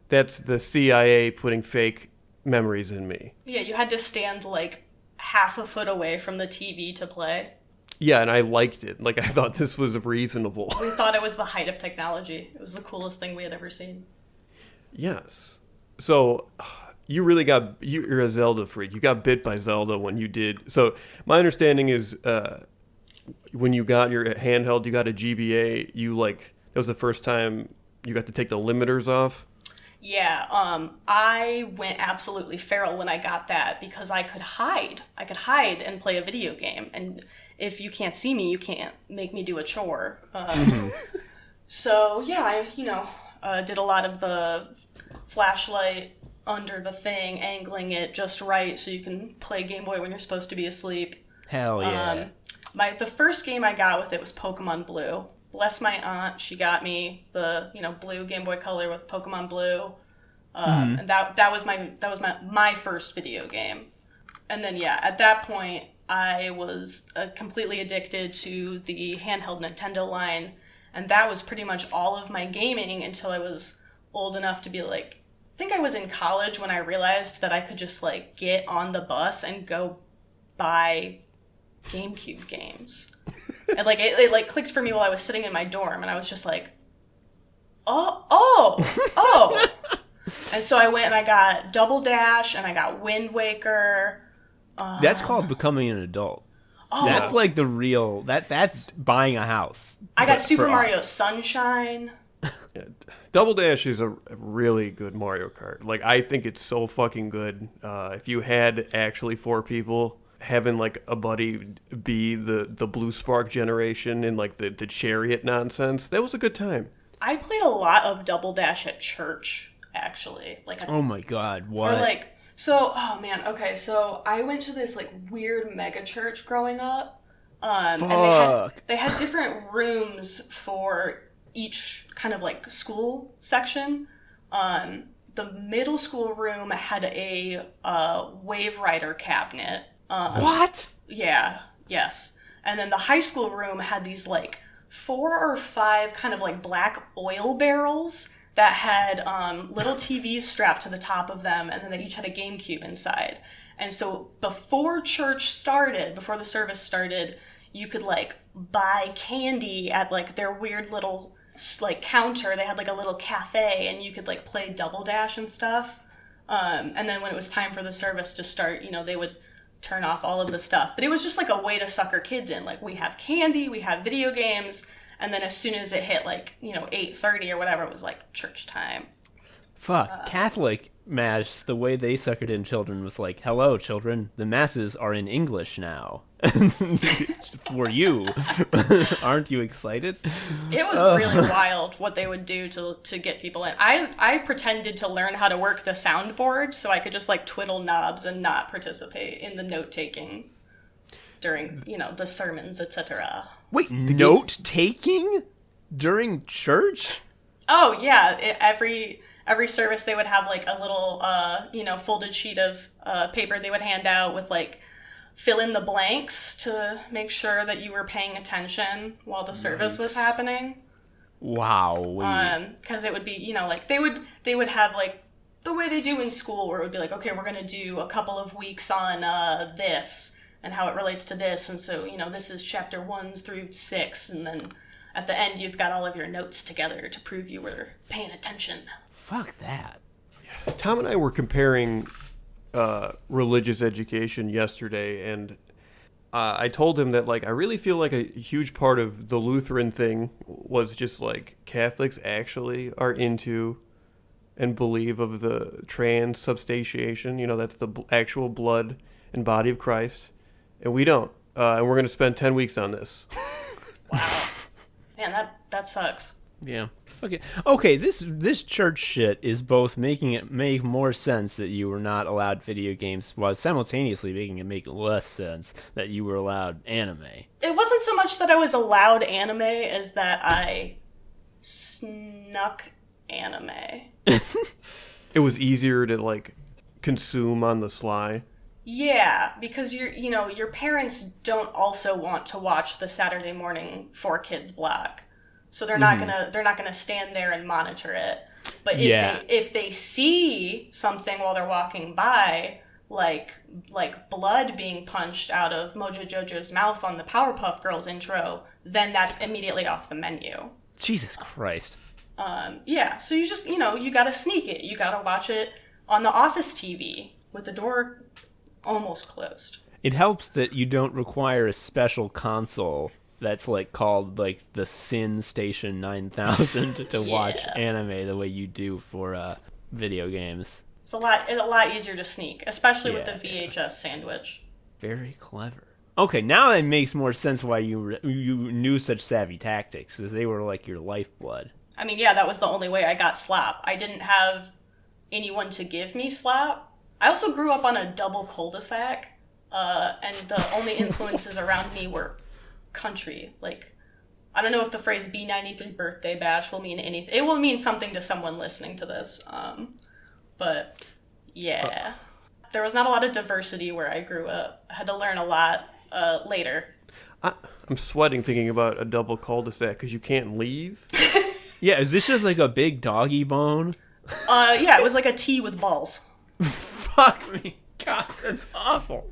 the CIA putting fake memories in me. Yeah, you had to stand like half a foot away from the TV to play. Yeah, and I liked it. Like, I thought this was reasonable. We thought it was the height of technology. It was the coolest thing we had ever seen. Yes. So you're a Zelda freak. You got bit by Zelda when you did. So my understanding is when you got your handheld, you got a GBA, that was the first time you got to take the limiters off. Yeah, I went absolutely feral when I got that because I could hide. I could hide and play a video game. And if you can't see me, you can't make me do a chore. So, yeah, I did a lot of the flashlight under the thing, angling it just right so you can play Game Boy when you're supposed to be asleep. Hell yeah. The first game I got with it was Pokemon Blue. Bless my aunt, she got me the blue Game Boy Color with Pokemon Blue, and that was my first video game. And then at that point I was completely addicted to the handheld Nintendo line, and that was pretty much all of my gaming until I was old enough to be like, I think I was in college when I realized that I could just like get on the bus and go buy GameCube games. And like it like clicked for me while I was sitting in my dorm, and I was just like, oh. And so I went and I got Double Dash and I got Wind Waker. That's called becoming an adult. Oh. That's like the real that's buying a house. I got Super for Mario us. Sunshine. Yeah, Double Dash is a really good Mario Kart. Like, I think it's so fucking good. If you had actually 4 people, having like a buddy be the Blue Spark generation and like the chariot nonsense, that was a good time. I played a lot of Double Dash at church, actually. Oh my god, what? Or like, so, oh man, okay, so I went to this like weird mega church growing up. Fuck. And they had different rooms for each kind of like school section. The middle school room had a Wave Rider cabinet. What? Yeah, yes. And then the high school room had these like 4 or 5 kind of like black oil barrels that had little TVs strapped to the top of them, and then they each had a GameCube inside. And so before the service started, you could like buy candy at like their weird little like counter. They had like a little cafe, and you could like play Double Dash and stuff. And then when it was time for the service to start, they would turn off all of the stuff. But it was just like a way to sucker kids in. Like, we have candy, we have video games, and then as soon as it hit like 8:30 or whatever, it was like church time. Fuck. Catholic Mass, the way they suckered in children was like, hello, children, the masses are in English now. For you. Aren't you excited? It was really wild what they would do to get people in. I pretended to learn how to work the soundboard so I could just like twiddle knobs and not participate in the note-taking during, the sermons, etc. Wait, note-taking? During church? Oh, yeah. Every service, they would have like a little, folded sheet of paper they would hand out with like fill in the blanks to make sure that you were paying attention while the service was happening. Wow. Because it would be, like they would have like the way they do in school, where it would be like, okay, we're going to do a couple of weeks on this and how it relates to this. And so, this is chapter 1 through 6. And then at the end, you've got all of your notes together to prove you were paying attention. Fuck that. Tom and I were comparing religious education yesterday, and I told him that like I really feel like a huge part of the Lutheran thing was just like Catholics actually are into and believe of the transubstantiation. That's the actual blood and body of Christ, and we don't. And we're going to spend 10 weeks on this. Wow. Man, that sucks. Yeah. Fuck it. Okay, this church shit is both making it make more sense that you were not allowed video games, while simultaneously making it make less sense that you were allowed anime. It wasn't so much that I was allowed anime as that I snuck anime. It was easier to like consume on the sly. Yeah, because your parents don't also want to watch the Saturday morning 4 Kids block. So they're not gonna stand there and monitor it. But if they see something while they're walking by, like blood being punched out of Mojo Jojo's mouth on the Powerpuff Girls intro, then that's immediately off the menu. Jesus Christ. Yeah, so you just you gotta sneak it. You gotta watch it on the office TV with the door almost closed. It helps that you don't require a special console that's like called like the Sin Station 9000 to watch anime the way you do for video games. It's a lot easier to sneak, especially with the VHS sandwich. Very clever. Okay, now it makes more sense why you knew such savvy tactics, because they were like your lifeblood. I mean, yeah, that was the only way I got slap. I didn't have anyone to give me slap. I also grew up on a double cul-de-sac, and the only influences around me were country. Like, I don't know if the phrase B93 birthday bash will mean anything. It will mean something to someone listening to this. But yeah, there was not a lot of diversity where I grew up. I had to learn a lot later. I'm sweating thinking about a double cul-de-sac because you can't leave. Yeah, is this just like a big doggy bone? Yeah, it was like a T with balls. Fuck me. God, that's awful.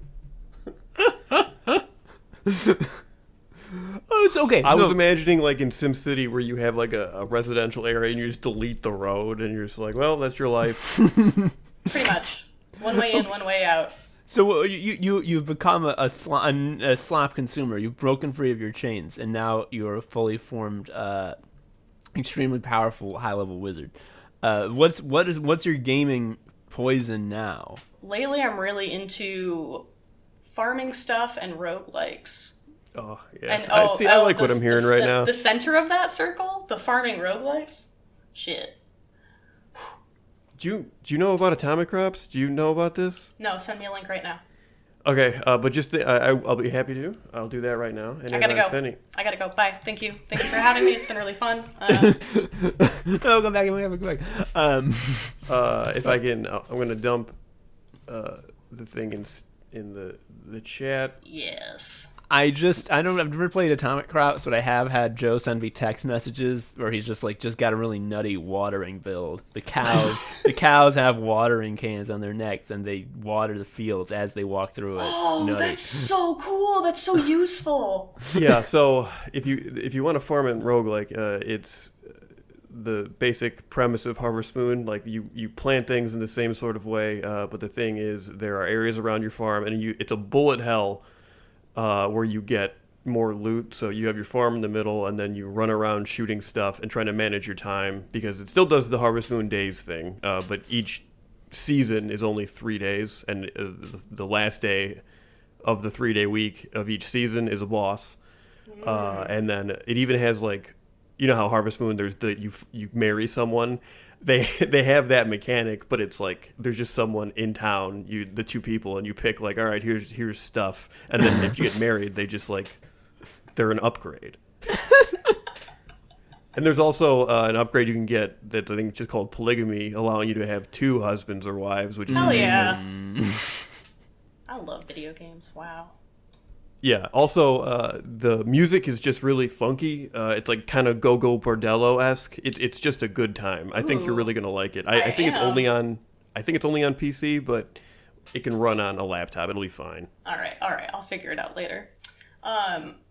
Oh, it's okay. I was imagining like in SimCity where you have like a residential area and you just delete the road and you're just like, well, that's your life. Pretty much. One way in, one way out. So you've become a slop consumer. You've broken free of your chains, and now you're a fully formed, extremely powerful, high-level wizard. What's your gaming poison now? Lately, I'm really into farming stuff and roguelikes. Oh, yeah. And, I like what I'm hearing right now. The center of that circle, the farming roguelikes? Shit. Do you know about atomic crops? Do you know about this? No, send me a link right now. Okay, but just I'll be happy to. I'll do that right now. And I gotta go. I gotta go. Bye. Thank you. Thank you for having me. It's been really fun. No, come back. Come back. If I can, I'm gonna dump the thing in the chat. Yes. I've never played Atomic Crops, but I have had Joe send me text messages where he's just got a really nutty watering build. The cows have watering cans on their necks and they water the fields as they walk through it. Oh, nutty. That's so cool. That's so useful. Yeah, so if you want to farm in roguelike, it's the basic premise of Harvest Moon. Like you plant things in the same sort of way, but the thing is there are areas around your farm and it's a bullet hell. Where you get more loot, so you have your farm in the middle, and then you run around shooting stuff and trying to manage your time, because it still does the Harvest Moon days thing, but each season is only 3 days, and the last day of the 3-day week of each season is a boss. And then it even has, like, you know how Harvest Moon, there's you marry someone. They have that mechanic, but it's like there's just someone in town, the two people, and you pick like, all right, here's stuff, and then if you get married, they're an upgrade. And there's also an upgrade you can get that's I think just called polygamy, allowing you to have 2 husbands or wives, which is hell amazing. Yeah. I love video games. Wow. Yeah. Also, the music is just really funky. It's like kind of Go-Go Bordello-esque. It's just a good time. I think you're really gonna like it. I think it's only on PC, but it can run on a laptop. It'll be fine. All right. I'll figure it out later.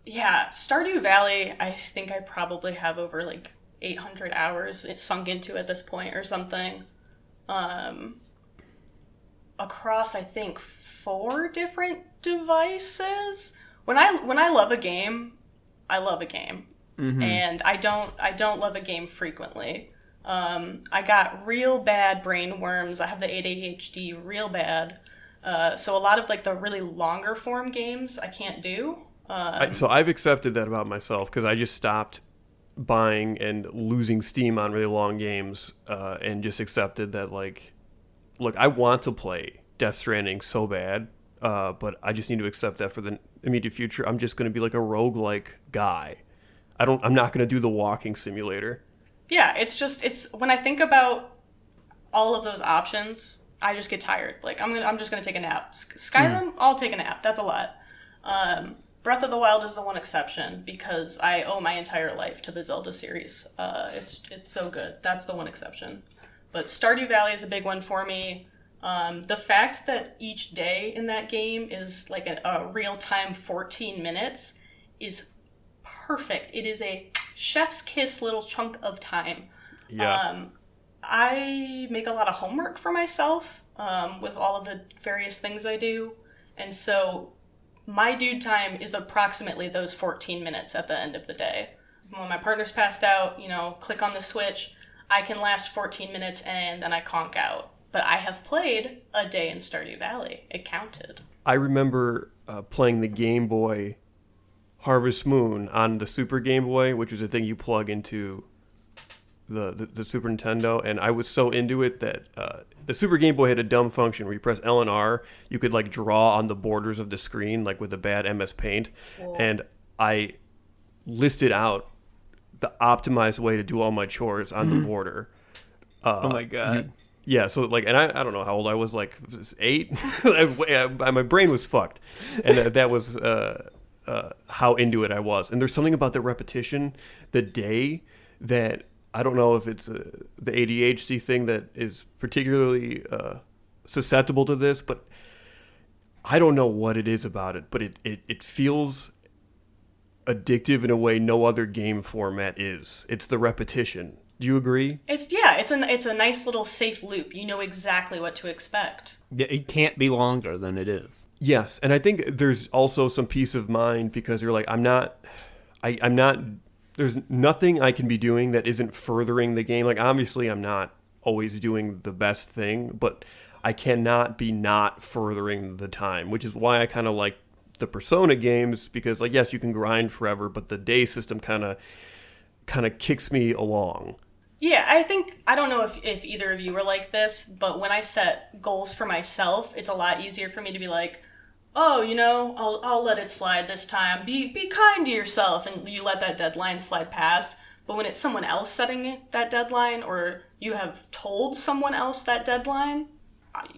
Yeah, Stardew Valley. I think I probably have over like 800 hours. It's sunk into at this point or something. Across I think 4 different devices. When I love a game, I love a game. Mm-hmm. And I don't love a game frequently. I got real bad brain worms. I have the ADHD real bad. So a lot of like the really longer form games I can't do. So I've accepted that about myself because I just stopped buying and losing steam on really long games, and just accepted that, like, look, I want to play Death Stranding so bad, but I just need to accept that for the immediate future, I'm just going to be like a roguelike guy. I'm not going to do the walking simulator. Yeah, it's when I think about all of those options, I just get tired. Like, I'm just gonna take a nap. Skyrim, I'll take a nap. That's a lot. Breath of the Wild is the one exception because I owe my entire life to the Zelda series. It's so good. That's the one exception. But Stardew Valley is a big one for me. The fact that each day in that game is like a real-time 14 minutes is perfect. It is a chef's kiss little chunk of time. Yeah. I make a lot of homework for myself with all of the various things I do. And so my dude time is approximately those 14 minutes at the end of the day. When my partner's passed out, click on the switch, I can last 14 minutes and then I conk out. But I have played a day in Stardew Valley. It counted. I remember playing the Game Boy Harvest Moon on the Super Game Boy, which was a thing you plug into the Super Nintendo, and I was so into it that the Super Game Boy had a dumb function where you press L and R, you could like draw on the borders of the screen like with a bad MS Paint. Whoa. And I listed out the optimized way to do all my chores on the border. Oh my god. Yeah, so like, and I don't know how old I was, like 8. My brain was fucked, and that was how into it I was. And there's something about the repetition, the day, that I don't know if it's the ADHD thing that is particularly susceptible to this, but I don't know what it is about it, but it feels addictive in a way no other game format is. It's the repetition. Do you agree? It's a nice little safe loop. You know exactly what to expect. Yeah, it can't be longer than it is. Yes, and I think there's also some peace of mind because you're like, I'm not. There's nothing I can be doing that isn't furthering the game. Like, obviously, I'm not always doing the best thing, but I cannot be not furthering the time, which is why I kind of like the Persona games because, like, yes, you can grind forever, but the day system kind of kicks me along. Yeah, I don't know if either of you are like this, but when I set goals for myself, it's a lot easier for me to be like, oh, I'll let it slide this time. Be kind to yourself, and you let that deadline slide past. But when it's someone else setting that deadline, or you have told someone else that deadline,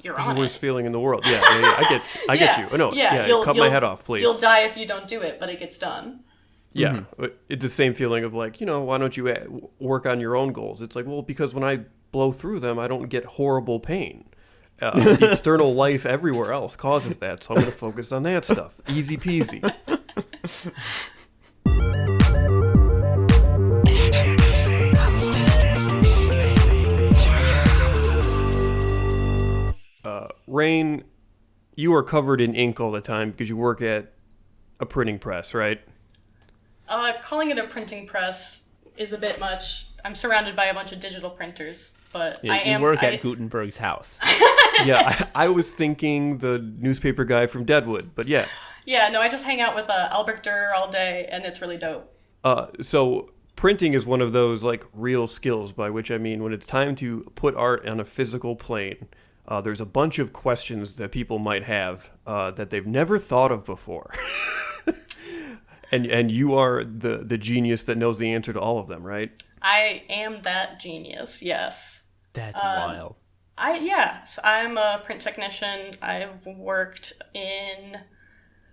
you're on it. The worst feeling in the world. Yeah, I get you. No, cut my head off, please. You'll die if you don't do it, but it gets done. Yeah, It's the same feeling of like, why don't you work on your own goals? It's like, well, because when I blow through them, I don't get horrible pain. The external life everywhere else causes that, so I'm going to focus on that stuff. Easy peasy. Rayne, you are covered in ink all the time because you work at a printing press, right? Calling it a printing press is a bit much. I'm surrounded by a bunch of digital printers, but you work at Gutenberg's house. Yeah, I was thinking the newspaper guy from Deadwood, but yeah. Yeah, no, I just hang out with Albert Durr all day, and it's really dope. So printing is one of those like real skills, by which I mean when it's time to put art on a physical plane, there's a bunch of questions that people might have that they've never thought of before. And you are the genius that knows the answer to all of them, right? I am that genius, yes. That's wild. I'm a print technician. I've worked in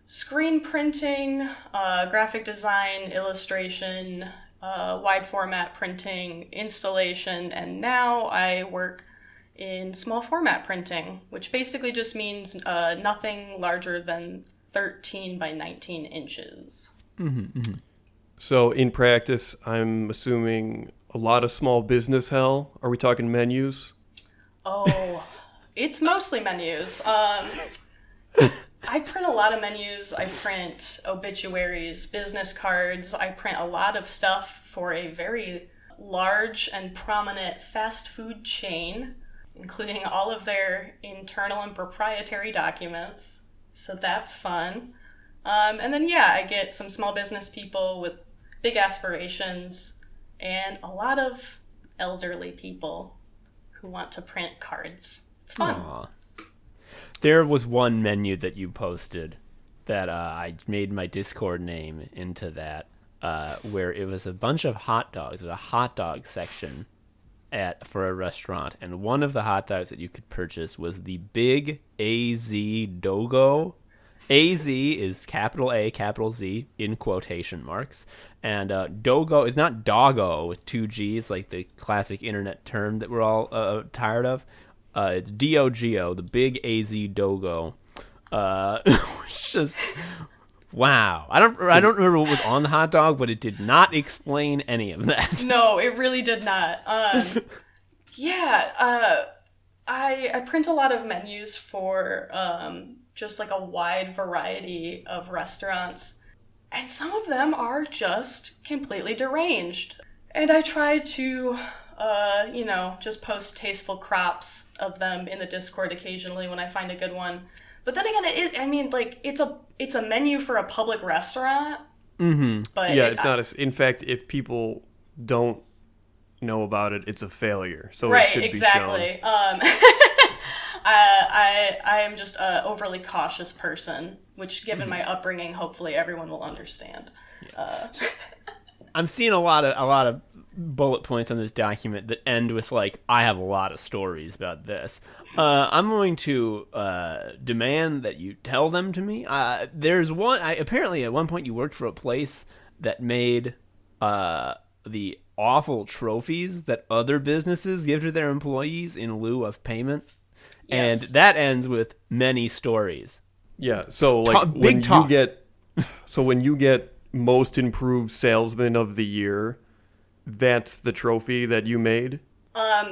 screen printing, graphic design, illustration, wide format printing, installation, and now I work in small format printing, which basically just means nothing larger than 13 by 19 inches. Mm-hmm, mm-hmm. So in practice, I'm assuming a lot of small business hell. Are we talking menus? Oh, it's mostly menus. I print a lot of menus. I print obituaries, business cards. I print a lot of stuff for a very large and prominent fast food chain, including all of their internal and proprietary documents. So that's fun. And then, I get some small business people with big aspirations and a lot of elderly people who want to print cards. It's fun. Aww. There was one menu that you posted that I made my Discord name into that, where it was a bunch of hot dogs. It was a hot dog section for a restaurant, and one of the hot dogs that you could purchase was the Big AZ Dogo. AZ is capital A, capital Z, in quotation marks. And Dogo is not doggo with two G's, like the classic internet term that we're all tired of. It's D-O-G-O, the Big AZ Dogo. Which just... Wow. I don't remember what was on the hot dog, but it did not explain any of that. No, it really did not. I print a lot of menus for just like a wide variety of restaurants, and some of them are just completely deranged. And I try to, just post tasteful crops of them in the Discord occasionally when I find a good one. But then again, it's a menu for a public restaurant. Mm-hmm. But yeah, it's not. In fact, if people don't know about it, it's a failure. So right, it should exactly. be shown. I am just an overly cautious person, which, given my upbringing, hopefully everyone will understand. I'm seeing a lot of bullet points on this document that end with like, I have a lot of stories about this. I'm going to demand that you tell them to me. There's one. Apparently, at one point, you worked for a place that made the awful trophies that other businesses give to their employees in lieu of payment. Yes. And that ends with many stories. Yeah. So like when you get most improved salesman of the year, that's the trophy that you made?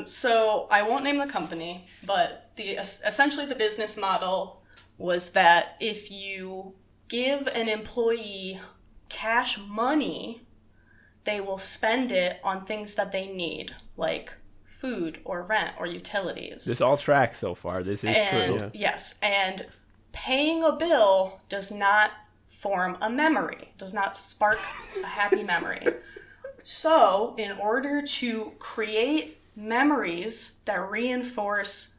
So I won't name the company, but essentially the business model was that if you give an employee cash money, they will spend it on things that they need, like food or rent or utilities. This all tracks so far. This is true. Yeah. Yes, and paying a bill does not form a memory, does not spark a happy memory. So, in order to create memories that reinforce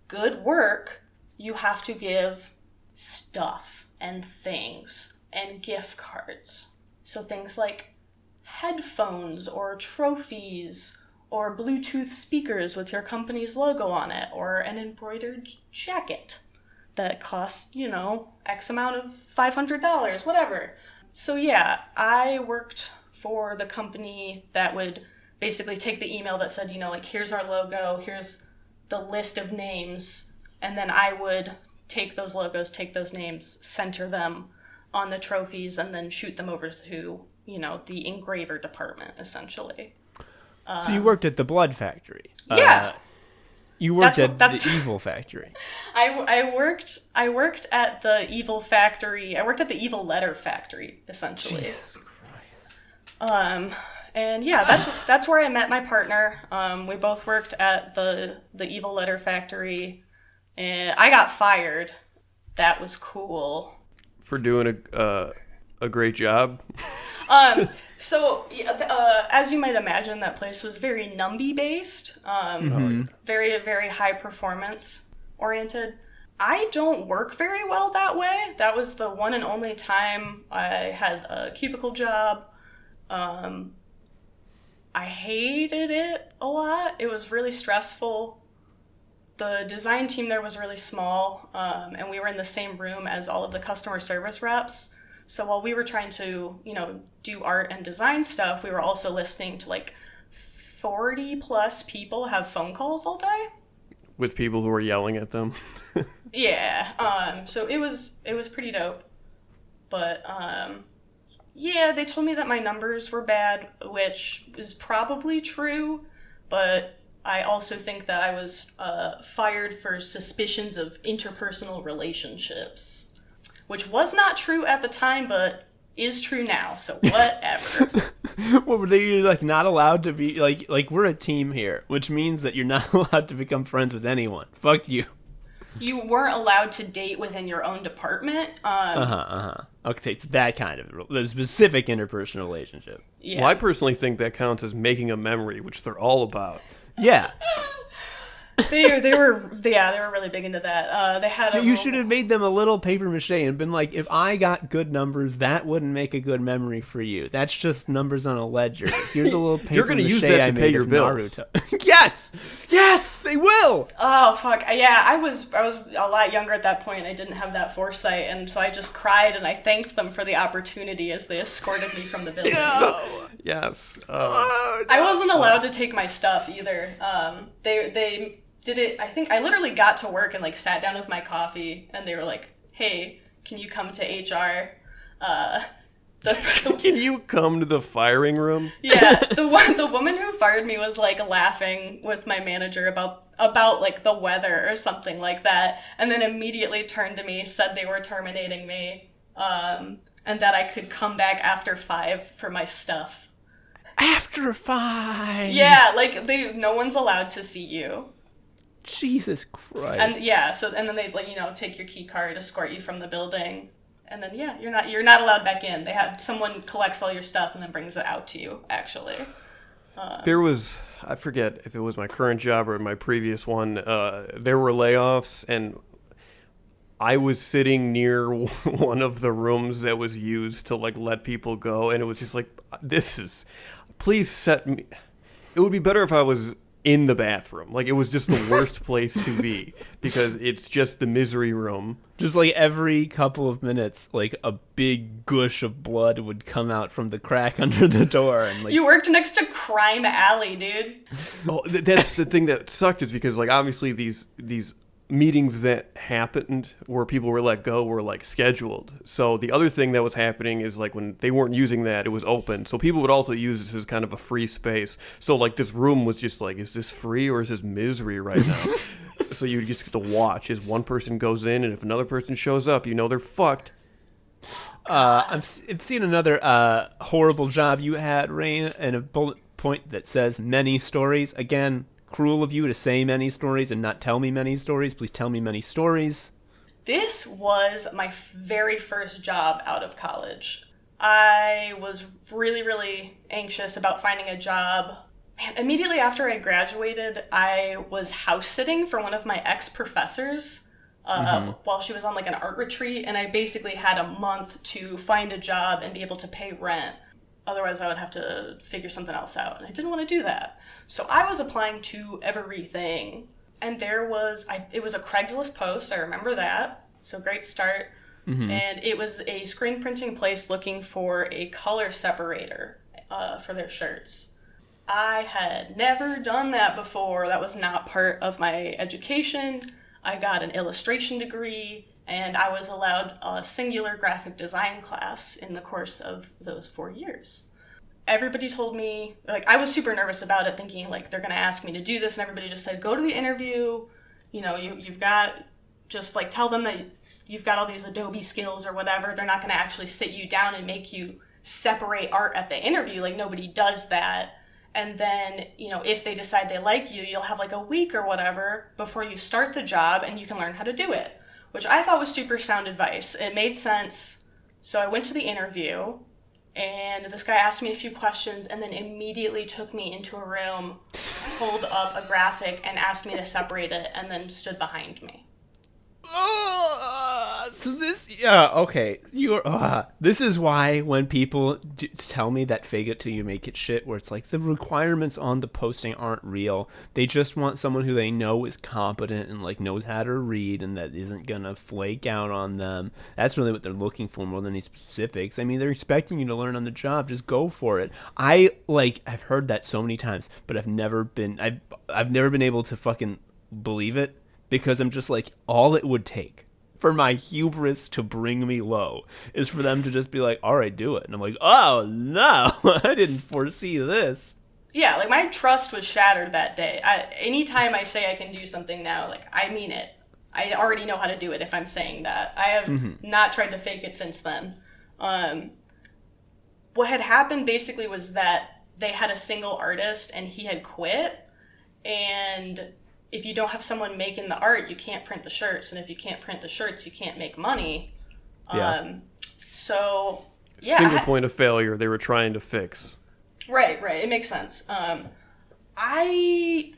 good work, you have to give stuff and things and gift cards. So things like headphones or trophies or Bluetooth speakers with your company's logo on it, or an embroidered jacket that costs, X amount of $500, whatever. So yeah, I worked for the company that would basically take the email that said, here's our logo, here's the list of names, and then I would take those logos, take those names, center them on the trophies, and then shoot them over to, the engraver department, essentially. So you worked at the Blood Factory. Yeah. You worked at the Evil Factory. I worked at the Evil Factory. I worked at the Evil Letter Factory, essentially. Jesus Christ. And yeah, that's where I met my partner. We both worked at the Evil Letter Factory, and I got fired. That was cool. For doing a great job. So as you might imagine, that place was very numby based, very, very high performance oriented. I don't work very well that way. That was the one and only time I had a cubicle job. I hated it a lot. It was really stressful. The design team there was really small, and we were in the same room as all of the customer service reps. So while we were trying to, do art and design stuff, we were also listening to 40 plus people have phone calls all day. With people who are yelling at them. Yeah. So it was pretty dope. But yeah, they told me that my numbers were bad, which is probably true, but I also think that I was fired for suspicions of interpersonal relationships, which was not true at the time, but is true now, so whatever. What were they not allowed to be like we're a team here, which means that you're not allowed to become friends with anyone. Fuck you. You weren't allowed to date within your own department. Okay, it's that kind of the specific interpersonal relationship. Yeah. Well, I personally think that counts as making a memory, which they're all about. Yeah. They were really big into that. They had You should have made them a little paper mache and been like, if I got good numbers, that wouldn't make a good memory for you. That's just numbers on a ledger. Here's a little paper You're gonna mache use that to I pay made your of bills. Naruto. Yes, they will. Oh fuck yeah! I was a lot younger at that point. I didn't have that foresight, and so I just cried and I thanked them for the opportunity as they escorted me from the building. Yes. I wasn't allowed to take my stuff either. They did it. I think I literally got to work and like sat down with my coffee, and they were like, "Hey, can you come to HR?" Can you come to the firing room? Yeah, the woman who fired me was like laughing with my manager about like the weather or something like that, and then immediately turned to me, said they were terminating me, and that I could come back after 5 for my stuff. After 5. Yeah, like no one's allowed to see you. Jesus Christ. And yeah, and then they like take your key card, escort you from the building, and then yeah, you're not allowed back in. They have someone collects all your stuff and then brings it out to you. Actually, There was, I forget if it was my current job or my previous one. There were layoffs, and I was sitting near one of the rooms that was used to like let people go, and it was just like, please set me. It would be better if I was in the bathroom. Like, it was just the worst place to be, because it's just the misery room. Just like every couple of minutes, like a big gush of blood would come out from the crack under the door, and like you worked next to Crime Alley, dude. Oh, that's the thing that sucked, is because like obviously these meetings that happened where people were let go were like scheduled. So the other thing that was happening is like when they weren't using that, it was open. So people would also use this as kind of a free space. So like this room was just like, is this free or is this misery right now? So you just get to watch as one person goes in, and if another person shows up, they're fucked. I've seen another horrible job you had, Rayne, and a bullet point that says many stories. Again, cruel of you to say many stories and not tell me many stories. Please tell me many stories. This was my very first job out of college. I was really, really anxious about finding a job. Man, immediately after I graduated, I was house sitting for one of my ex-professors while she was on like an art retreat, and I basically had a month to find a job and be able to pay rent. Otherwise, I would have to figure something else out, and I didn't want to do that. So I was applying to everything, and it was a Craigslist post. I remember that. So great start. Mm-hmm. And it was a screen printing place looking for a color separator for their shirts. I had never done that before. That was not part of my education. I got an illustration degree, and I was allowed a singular graphic design class in the course of those 4 years. Everybody told me, like, I was super nervous about it, thinking, like, they're going to ask me to do this, and everybody just said, go to the interview, you've got, just, like, tell them that you've got all these Adobe skills or whatever. They're not going to actually sit you down and make you separate art at the interview. Like, nobody does that. And then, if they decide they like you, you'll have, like, a week or whatever before you start the job, and you can learn how to do it, which I thought was super sound advice. It made sense. So I went to the interview, and this guy asked me a few questions and then immediately took me into a room, pulled up a graphic, and asked me to separate it, and then stood behind me. Okay. This is why when people tell me that fake it till you make it shit, where it's like the requirements on the posting aren't real. They just want someone who they know is competent and like knows how to read and that isn't gonna flake out on them. That's really what they're looking for more than any specifics. I mean, they're expecting you to learn on the job. Just go for it. I've heard that so many times, but I've never been able to fucking believe it. Because I'm just like, all it would take for my hubris to bring me low is for them to just be like, all right, do it. And I'm like, oh, no, I didn't foresee this. Yeah, like, my trust was shattered that day. Anytime I say I can do something now, like, I mean it. I already know how to do it if I'm saying that. I have not tried to fake it since then. What had happened basically was that they had a single artist and he had quit, and if you don't have someone making the art, you can't print the shirts. And if you can't print the shirts, you can't make money. Yeah. So yeah, Single point of failure they were trying to fix. Right. It makes sense. I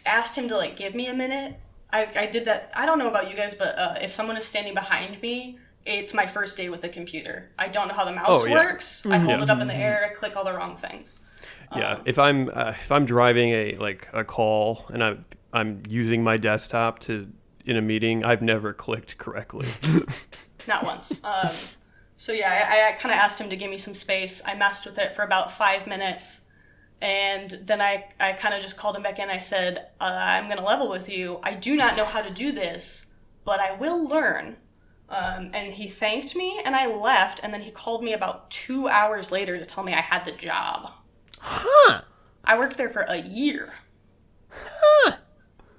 asked him to like give me a minute. I did that. I don't know about you guys, but if someone is standing behind me, it's my first day with the computer. I don't know how the mouse works. I hold it up in the air, I click all the wrong things. Yeah, if I'm driving a call and I'm using my desktop in a meeting, I've never clicked correctly. Not once. So yeah, I kind of asked him to give me some space. I messed with it for about 5 minutes. And then I kind of just called him back in. I said, I'm going to level with you. I do not know how to do this, but I will learn. And he thanked me, and I left. And then he called me about 2 hours later to tell me I had the job. Huh. I worked there for a year. Huh.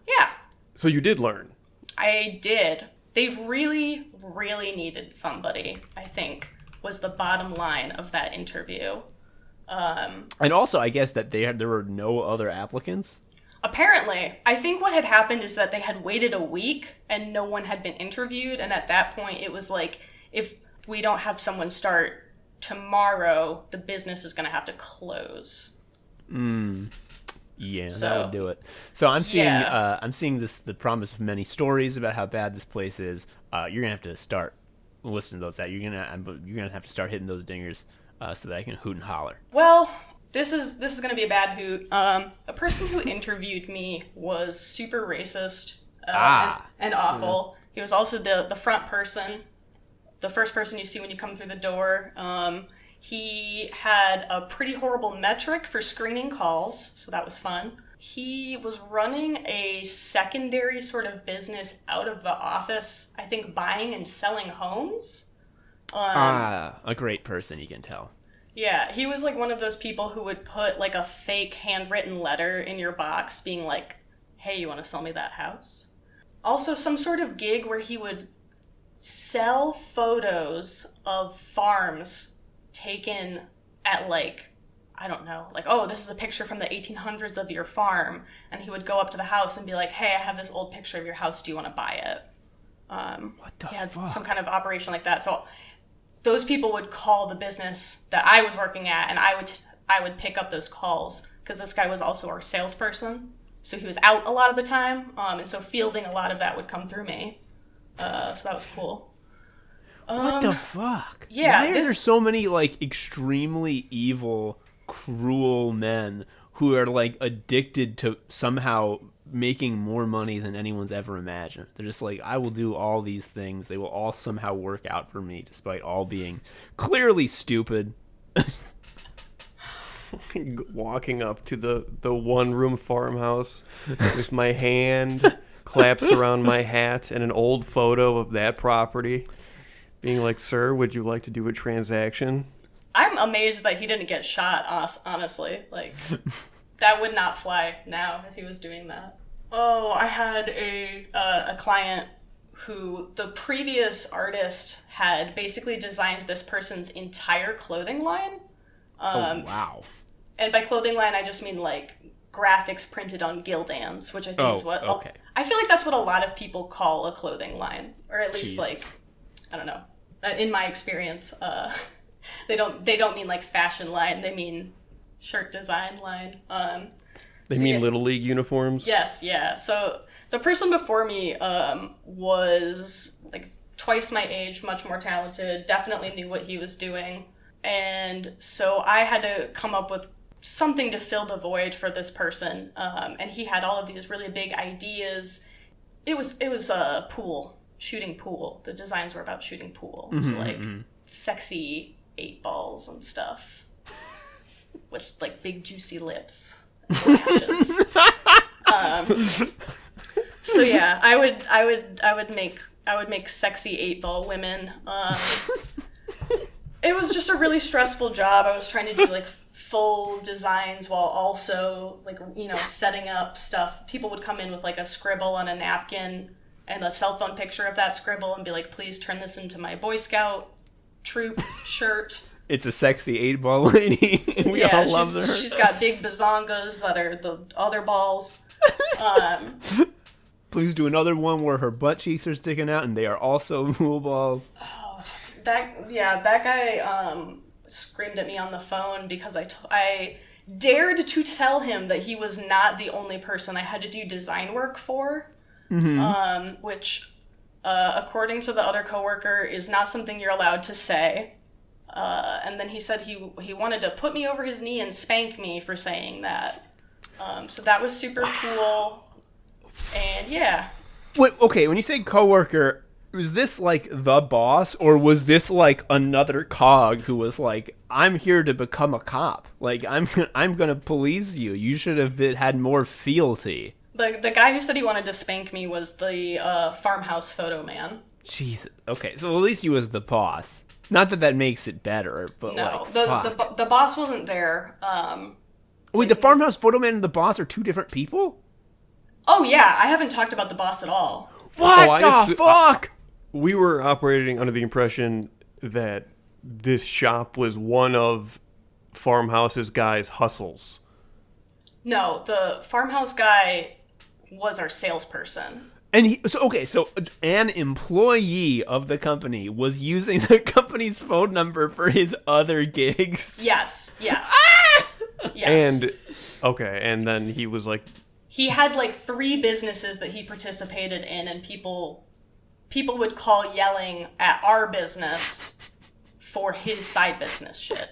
Yeah. So you did learn. I did. They've really, really needed somebody, I think, was the bottom line of that interview. And also, I guess that there were no other applicants. Apparently, I think what had happened is that they had waited a week and no one had been interviewed. And at that point, it was like, if we don't have someone start tomorrow, the business is going to have to close. Yeah, that would do it. So I'm seeing the promise of many stories about how bad this place is. You're gonna have to start listening to those. You're gonna have to start hitting those dingers so that I can hoot and holler. Well, this is going to be a bad hoot. A person who interviewed me was super racist and awful. He was also the front person, the first person you see when you come through the door. He had a pretty horrible metric for screening calls, so that was fun. He was running a secondary sort of business out of the office, I think buying and selling homes. A great person, you can tell. Yeah, he was like one of those people who would put like a fake handwritten letter in your box being like, hey, you want to sell me that house? Also, some sort of gig where he would sell photos of farms taken at like, I don't know, like, oh, this is a picture from the 1800s of your farm. And he would go up to the house and be like, hey, I have this old picture of your house. Do you want to buy it? What the he had fuck? some kind of operation like that. So those people would call the business that I was working at, and I would pick up those calls because this guy was also our salesperson. So he was out a lot of the time, and so fielding a lot of that would come through me. So that was cool. What the fuck? Yeah, Why are there so many like extremely evil, cruel men who are like addicted to somehow making more money than anyone's ever imagined? They're just like, I will do all these things. They will all somehow work out for me, despite all being clearly stupid. Walking up to the one-room farmhouse with my hand clasped around my hat and an old photo of that property, being like, sir, would you like to do a transaction? I'm amazed that he didn't get shot, honestly. Like, that would not fly now if he was doing that. Oh, I had a client who the previous artist had basically designed this person's entire clothing line. Oh, wow. And by clothing line, I just mean like graphics printed on Gildans, which I think is what... Okay. I feel like that's what a lot of people call a clothing line. Or at least, Jeez. like, I don't know. In my experience, they don't mean like fashion line. They mean shirt design line. They mean Little League uniforms? Yes, yeah. So the person before me was like twice my age, much more talented, definitely knew what he was doing. And so I had to come up with something to fill the void for this person. And he had all of these really big ideas. It was a pool, shooting pool. The designs were about shooting pool. So like sexy 8 balls and stuff with like big juicy lips and lashes. So yeah, I would make sexy 8-ball women. It was just a really stressful job. I was trying to do like full designs while also like, you know, setting up stuff. People would come in with like a scribble on a napkin and a cell phone picture of that scribble and be like, please turn this into my Boy Scout troop shirt. It's a sexy 8-ball lady. We all love her. She's got big bazongas that are the other balls. Please do another one where her butt cheeks are sticking out and they are also pool balls. That guy screamed at me on the phone because I dared to tell him that he was not the only person I had to do design work for, which, according to the other coworker, is not something you're allowed to say. And then he said he wanted to put me over his knee and spank me for saying that. So that was super cool. And yeah. Wait, okay, when you say coworker, was this like the boss, or was this like another cog who was like, I'm here to become a cop. Like, I'm gonna police you. You should have had more fealty. The guy who said he wanted to spank me was the farmhouse photo man. Jesus. Okay, so at least he was the boss. Not that makes it better, but no, like, the boss wasn't there. Wait, the farmhouse photo man and the boss are two different people? Oh yeah, I haven't talked about the boss at all. What the fuck? We were operating under the impression that this shop was one of Farmhouse's guys' hustles. No, the farmhouse guy was our salesperson. And so an employee of the company was using the company's phone number for his other gigs. Yes. Yes. And then he was like, he had like 3 businesses that he participated in, and people would call yelling at our business for his side business shit.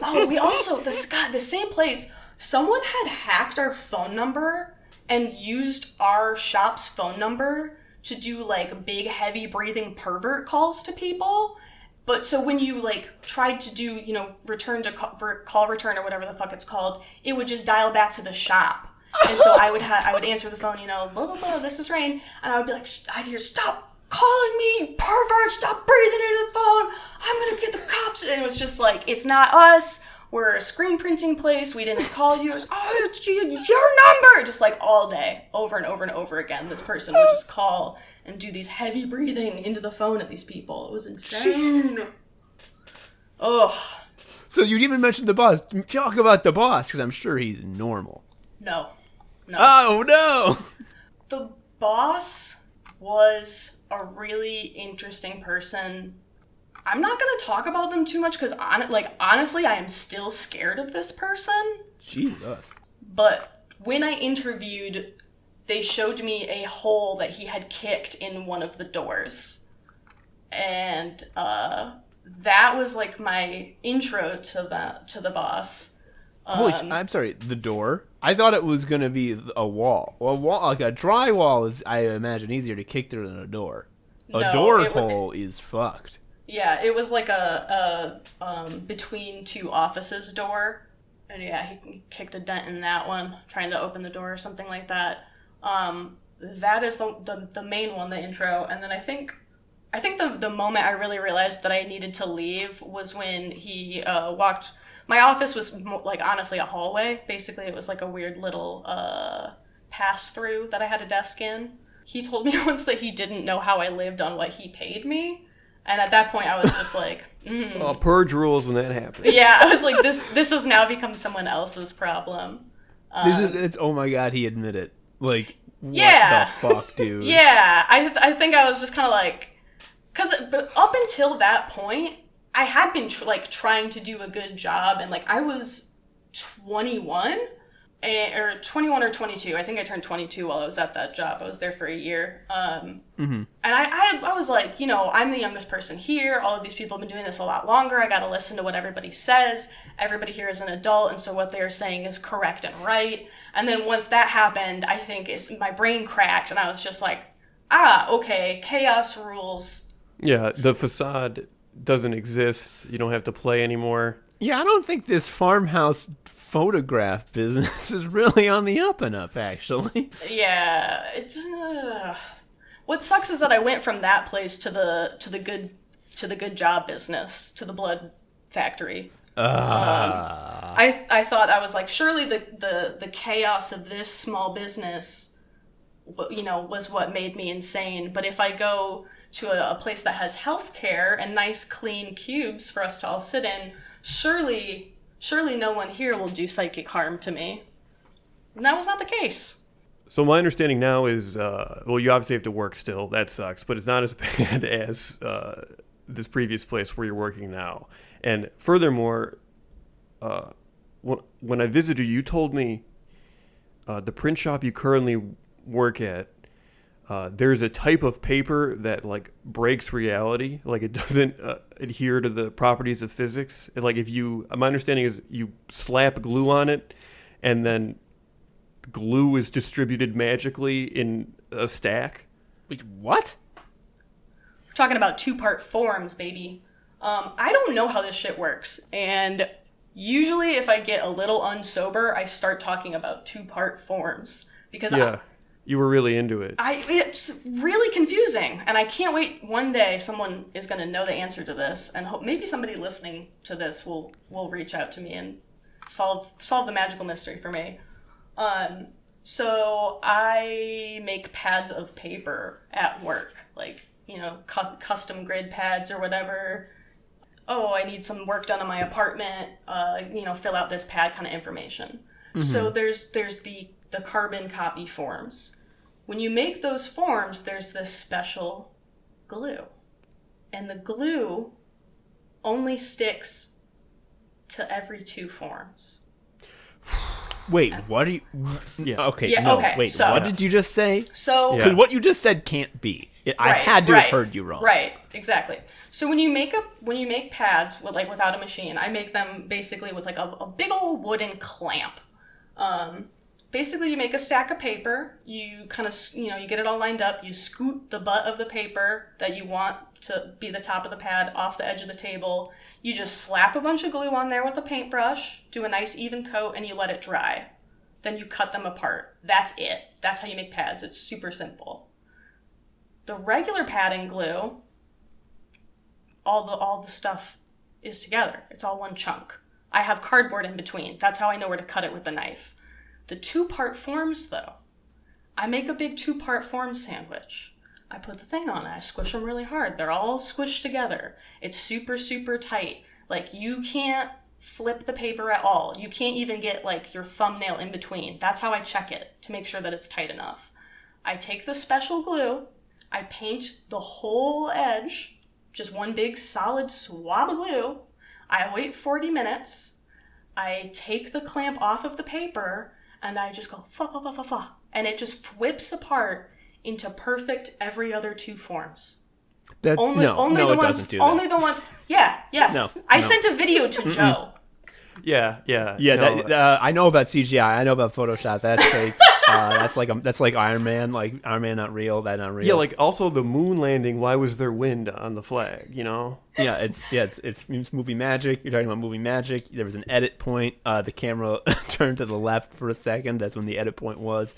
Oh, we also, the same place, someone had hacked our phone number and used our shop's phone number to do like big, heavy breathing pervert calls to people. But so when you like tried to do, return to call return or whatever the fuck it's called, it would just dial back to the shop. And so I would answer the phone, blah, blah, blah, this is Rayne. And I would be like, I'd hear, stop calling me, you pervert, stop breathing into the phone. I'm going to get the cops. And it was just like, it's not us. We're a screen printing place. We didn't call you. It's your number. Just like all day, over and over and over again. This person would just call and do these heavy breathing into the phone at these people. It was insane. Ugh. So you didn't even mention the boss. Talk about the boss, because I'm sure he's normal. No. Oh, no! The boss was a really interesting person. I'm not going to talk about them too much because, honestly, I am still scared of this person. Jesus. But when I interviewed, they showed me a hole that he had kicked in one of the doors. And that was like my intro to the boss. I'm sorry, the door? I thought it was going to be a wall. Well, a wall, like a drywall is, I imagine, easier to kick through than a door. A door hole is fucked. Yeah, it was like a between 2 offices door. And yeah, he kicked a dent in that one, trying to open the door or something like that. That is the main one, the intro. And then I think the moment I really realized that I needed to leave was when he walked. My office was like honestly a hallway. Basically, it was like a weird little pass through that I had a desk in. He told me once that he didn't know how I lived on what he paid me. And at that point, I was just like, purge rules when that happens. Yeah, I was like, this has now become someone else's problem. It's oh my god, he admitted. Like, what the fuck, dude? Yeah, I think I was just kind of like, because up until that point, I had been trying to do a good job, and like I was 21. Or 21 or 22. I think I turned 22 while I was at that job. I was there for a year. And I was like, I'm the youngest person here. All of these people have been doing this a lot longer. I got to listen to what everybody says. Everybody here is an adult, and so what they're saying is correct and right. And then once that happened, I think my brain cracked, and I was just like, okay, chaos rules. Yeah, the facade doesn't exist. You don't have to play anymore. Yeah, I don't think this farmhouse photograph business is really on the up and up, actually. Yeah, it's what sucks is that I went from that place to the good job business, to the blood factory. I thought, I was like, surely the chaos of this small business, was what made me insane. But if I go to a place that has healthcare and nice clean cubes for us to all sit in, surely no one here will do psychic harm to me. And that was not the case. So my understanding now is, you obviously have to work still. That sucks. But it's not as bad as this previous place where you're working now. And furthermore, when I visited you told me the print shop you currently work at, there's a type of paper that like breaks reality, like it doesn't adhere to the properties of physics. And, like my understanding is you slap glue on it, and then glue is distributed magically in a stack. Wait, what? We're talking about 2-part forms, baby. I don't know how this shit works, and usually if I get a little unsober, I start talking about 2-part forms because you were really into it. It's really confusing, and I can't wait. One day someone is going to know the answer to this, and maybe somebody listening to this will reach out to me and solve the magical mystery for me. So I make pads of paper at work, like, custom grid pads or whatever. Oh, I need some work done on my apartment, fill out this pad kind of information. Mm-hmm. So there's the carbon copy forms. When you make those forms, there's this special glue. And the glue only sticks to every 2 forms. Wait, what are you... Yeah. Okay, yeah, no, okay, wait, so, what did you just say? So... Because what you just said can't be. I had to have heard you wrong. Right, exactly. So when you make pads without a machine, I make them basically with like a big old wooden clamp. Basically, you make a stack of paper, you kind of, you get it all lined up, you scoot the butt of the paper that you want to be the top of the pad off the edge of the table, you just slap a bunch of glue on there with a paintbrush, do a nice even coat, and you let it dry. Then you cut them apart. That's it. That's how you make pads. It's super simple. The regular padding glue, all the stuff is together. It's all one chunk. I have cardboard in between. That's how I know where to cut it with the knife. The 2-part forms, though, I make a big 2-part form sandwich. I put the thing on it. I squish them really hard. They're all squished together. It's super, super tight. Like, you can't flip the paper at all. You can't even get, like, your thumbnail in between. That's how I check it, to make sure that it's tight enough. I take the special glue. I paint the whole edge, just one big solid swab of glue. I wait 40 minutes. I take the clamp off of the paper, and I just go fa fa fa fa fa, and it just whips apart into perfect every other 2 forms. Only the ones. Yeah, yes. No, I sent a video to Joe. Yeah. No. I know about CGI. I know about Photoshop. That's fake. That's like Iron Man. Like Iron Man, not real. That not real. Yeah, like also the moon landing. Why was there wind on the flag? Yeah, it's movie magic. You're talking about movie magic. There was an edit point. The camera turned to the left for a second. That's when the edit point was.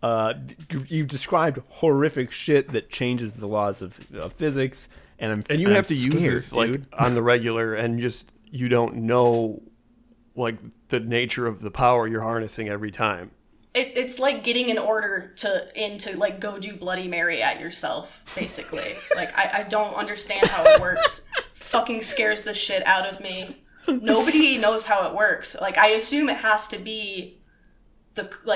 You described horrific shit that changes the laws of physics, and you have to use this like on the regular, and just you don't know like the nature of the power you're harnessing every time. It's like getting an order to like go do Bloody Mary at yourself, basically. Like I don't understand how it works. Fucking scares the shit out of me. Nobody knows how it works. Like I assume it has to be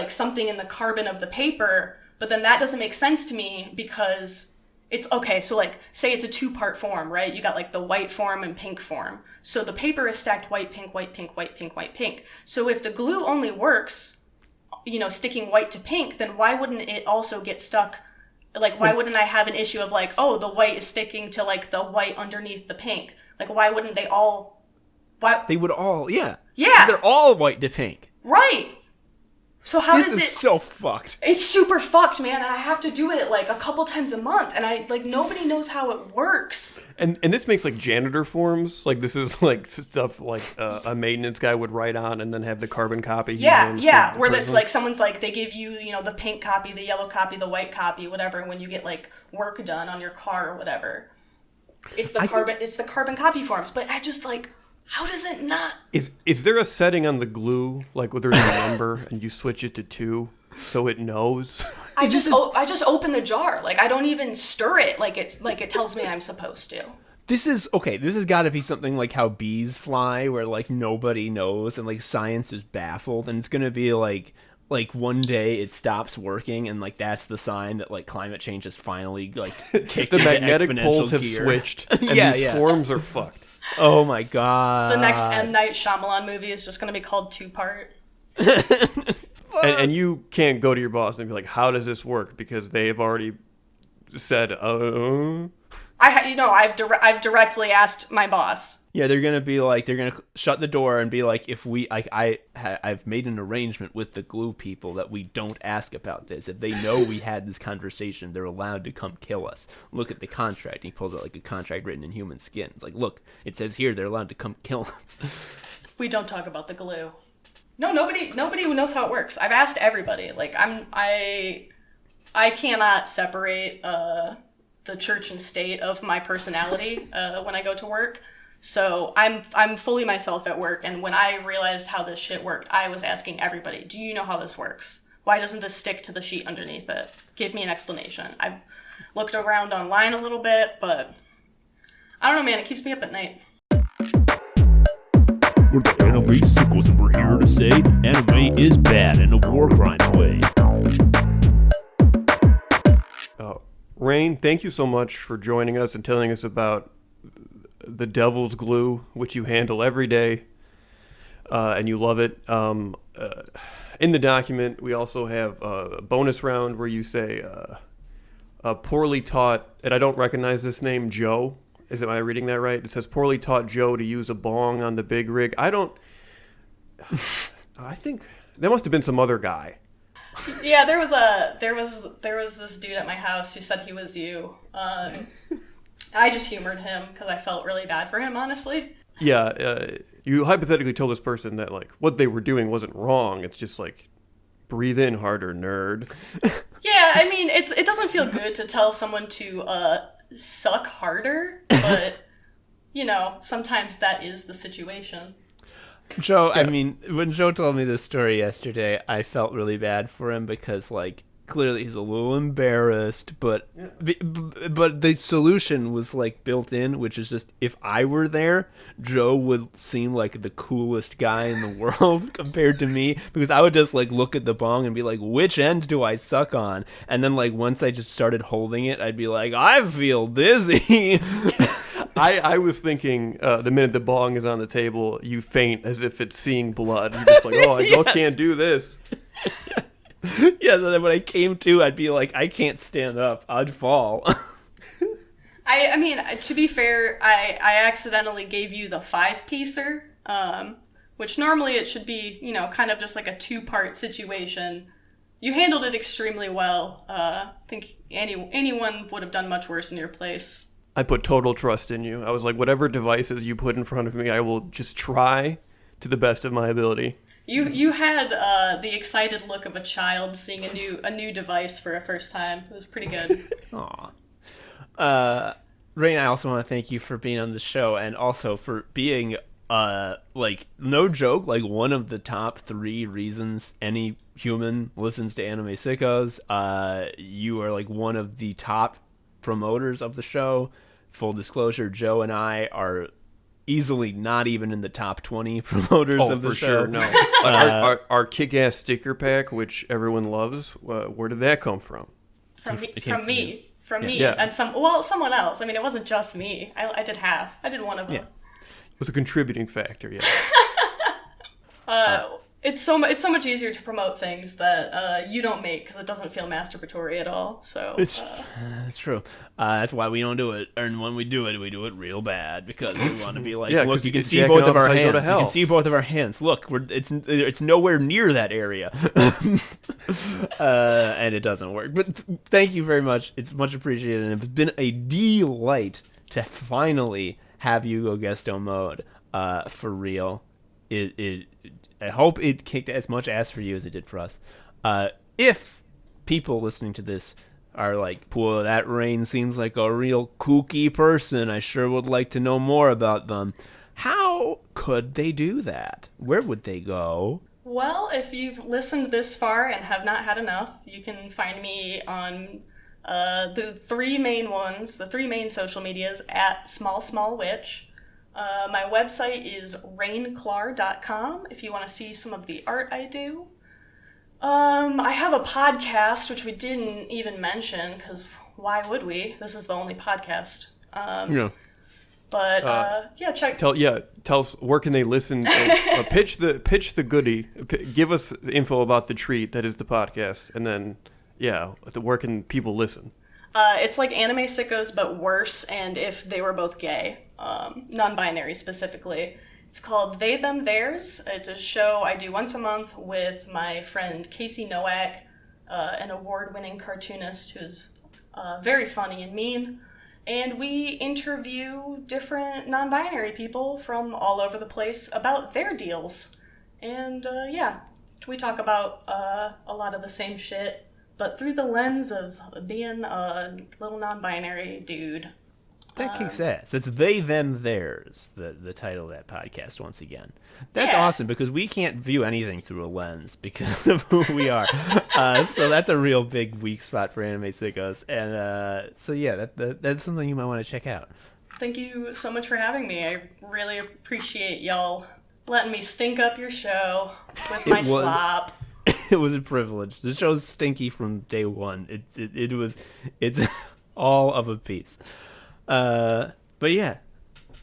something in the carbon of the paper, but then that doesn't make sense to me because it's okay. So like say it's a 2-part form, right? You got like the white form and pink form. So the paper is stacked white, pink, white, pink, white, pink, white, pink. So if the glue only works, sticking white to pink, then why wouldn't it also get stuck? Like, why wouldn't I have an issue of like, oh, the white is sticking to like the white underneath the pink? Like, why wouldn't they all? Why? They would all, yeah. Yeah. They're all white to pink. Right. So how this does it? This is so fucked. It's super fucked, man, and I have to do it like a couple times a month, and nobody knows how it works. And this makes like janitor forms. Like this is like stuff like a maintenance guy would write on and then have the carbon copy. Yeah. Where it's like someone's like they give you the pink copy, the yellow copy, the white copy, whatever. When you get like work done on your car or whatever, it's the carbon copy forms. But I just like. How does it not? Is there a setting on the glue, like where there's a number and you switch it to 2 so it knows? I just open the jar. Like I don't even stir it like it tells me I'm supposed to. This has got to be something like how bees fly, where like nobody knows and like science is baffled, and it's gonna be like like one day it stops working, and like that's the sign that like climate change is finally like kicked The into magnetic exponential poles have gear. switched, and Yeah, these yeah. forms are fucked. Oh my god. The next M. Night Shyamalan movie is just going to be called Two Part. And you can't go to your boss and be like, "How does this work?" Because they have already said, I've directly asked my boss. Yeah, they're gonna shut the door and be like, if we, I've made an arrangement with the glue people that we don't ask about this. If they know we had this conversation, they're allowed to come kill us. Look at the contract. And he pulls out like a contract written in human skin. It's like, look, it says here they're allowed to come kill us. We don't talk about the glue. No, nobody knows how it works. I've asked everybody. Like I cannot separate the church and state of my personality when I go to work. So I'm fully myself at work, and when I realized how this shit worked, I was asking everybody, do you know how this works? Why doesn't this stick to the sheet underneath it? Give me an explanation. I've looked around online a little bit, but I don't know, man, it keeps me up at night. We're the anime Sickos, and we're here to say anime is bad in a war crimes way. Rayne, thank you so much for joining us and telling us about the devil's glue, which you handle every day, and you love it. In the document, we also have a bonus round where you say a poorly taught, and I don't recognize this name, Joe. Am I reading that right? It says poorly taught Joe to use a bong on the big rig. I think that must have been some other guy. Yeah, there was this dude at my house who said he was you. I just humored him because I felt really bad for him, honestly. Yeah, you hypothetically told this person that like what they were doing wasn't wrong. It's just like breathe in harder, nerd. Yeah, I mean, it doesn't feel good to tell someone to suck harder, but you know, sometimes that is the situation. Joe, I mean, when Joe told me this story yesterday, I felt really bad for him because, like, clearly he's a little embarrassed, but the solution was, like, built in, which is just, if I were there, Joe would seem like the coolest guy in the world compared to me, because I would just, like, look at the bong and be like, which end do I suck on? And then, like, once I just started holding it, I'd be like, I feel dizzy. I was thinking the minute the bong is on the table, you faint as if it's seeing blood. You're just like, oh, I can't do this. Yeah, so then when I came to, I'd be like, I can't stand up. I'd fall. I mean, to be fair, I accidentally gave you the 5-piecer, which normally it should be, you know, kind of just like a 2-part situation. You handled it extremely well. I think anyone would have done much worse in your place. I put total trust in you. I was like, whatever devices you put in front of me, I will just try to the best of my ability. You had the excited look of a child seeing a new device for a first time. It was pretty good. Aw. Rayne, I also want to thank you for being on the show, and also for being, like, no joke, like, one of the top 3 reasons any human listens to Anime Sickos. You are, like, one of the top promoters of the show. Full disclosure, Joe and I are easily not even in the top 20 promoters of the show. Sure, no. Our kick-ass sticker pack, which everyone loves, where did that come from? From me, Yeah. and someone else. I mean, it wasn't just me. I did half. I did one of them. Yeah. It was a contributing factor, yeah. It's so much easier to promote things that you don't make because it doesn't feel masturbatory at all. So That's true. That's why we don't do it. And when we do it real bad because we want to be like, Yeah, look, 'cause you can it's see jacking both of off our so you go to hands. You hell. can see both of our hands. Look, it's nowhere near that area, and it doesn't work. But thank you very much. It's much appreciated, and it's been a delight to finally have you go Guesto mode for real. I hope it kicked as much ass for you as it did for us. If people listening to this are like, "Boy, that Rayne seems like a real kooky person. I sure would like to know more about them." How could they do that? Where would they go? well, if you've listened this far and have not had enough, you can find me on the 3 main ones, the 3 main social medias at small witch. My website is rayneklar.com if you want to see some of the art I do. I have a podcast, which we didn't even mention, because why would we? This is the only podcast. Yeah. But, yeah, check... Tell us, where can they listen? Pitch the goodie. Give us the info about the treat that is the podcast. And then, where can people listen? It's like Anime Sickos, but worse, and if they were both gay. Non-binary, specifically. It's called They, Them, Theirs. It's a show I do once a month with my friend Casey Nowak, an award-winning cartoonist who's very funny and mean. And we interview different non-binary people from all over the place about their deals. And we talk about a lot of the same shit, but through the lens of being a little non-binary dude. That kicks ass. It's They, Them, Theirs, the title of that podcast, once again. That's Yeah. awesome, because we can't view anything through a lens because of who we are. So that's a real big weak spot for Anime Sickos. And that's something you might want to check out. Thank you so much for having me. I really appreciate y'all letting me stink up your show with my slop. It was a privilege. The show's stinky from day one. It's all of a piece. But yeah,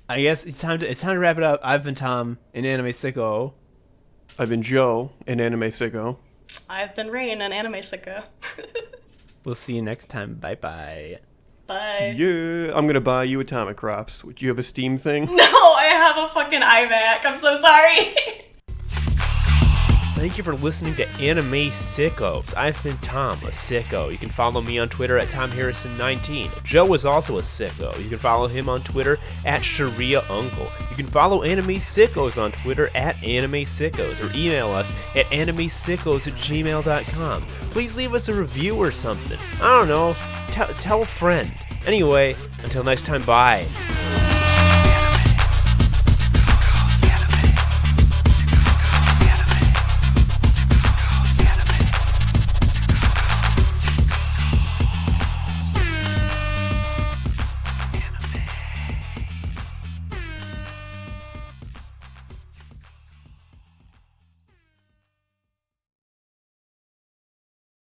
I guess it's time to wrap it up. I've been Tom, an Anime Sicko. I've been Joe, an Anime Sicko. I've been Rayne, an Anime Sicko. We'll see you next time. Bye. Bye. Yeah, I'm gonna buy you Atomic Crops. Do you have a Steam thing? No, I have a fucking iMac. I'm so sorry. Thank you for listening to Anime Sickos. I've been Tom, a sicko. You can follow me on Twitter at TomHarrison19. Joe is also a sicko. You can follow him on Twitter at ShariaUncle. You can follow Anime Sickos on Twitter at Anime Sickos, or email us at animesickos@gmail.com. Please leave us a review or something. I don't know. Tell a friend. Anyway, until next time, bye.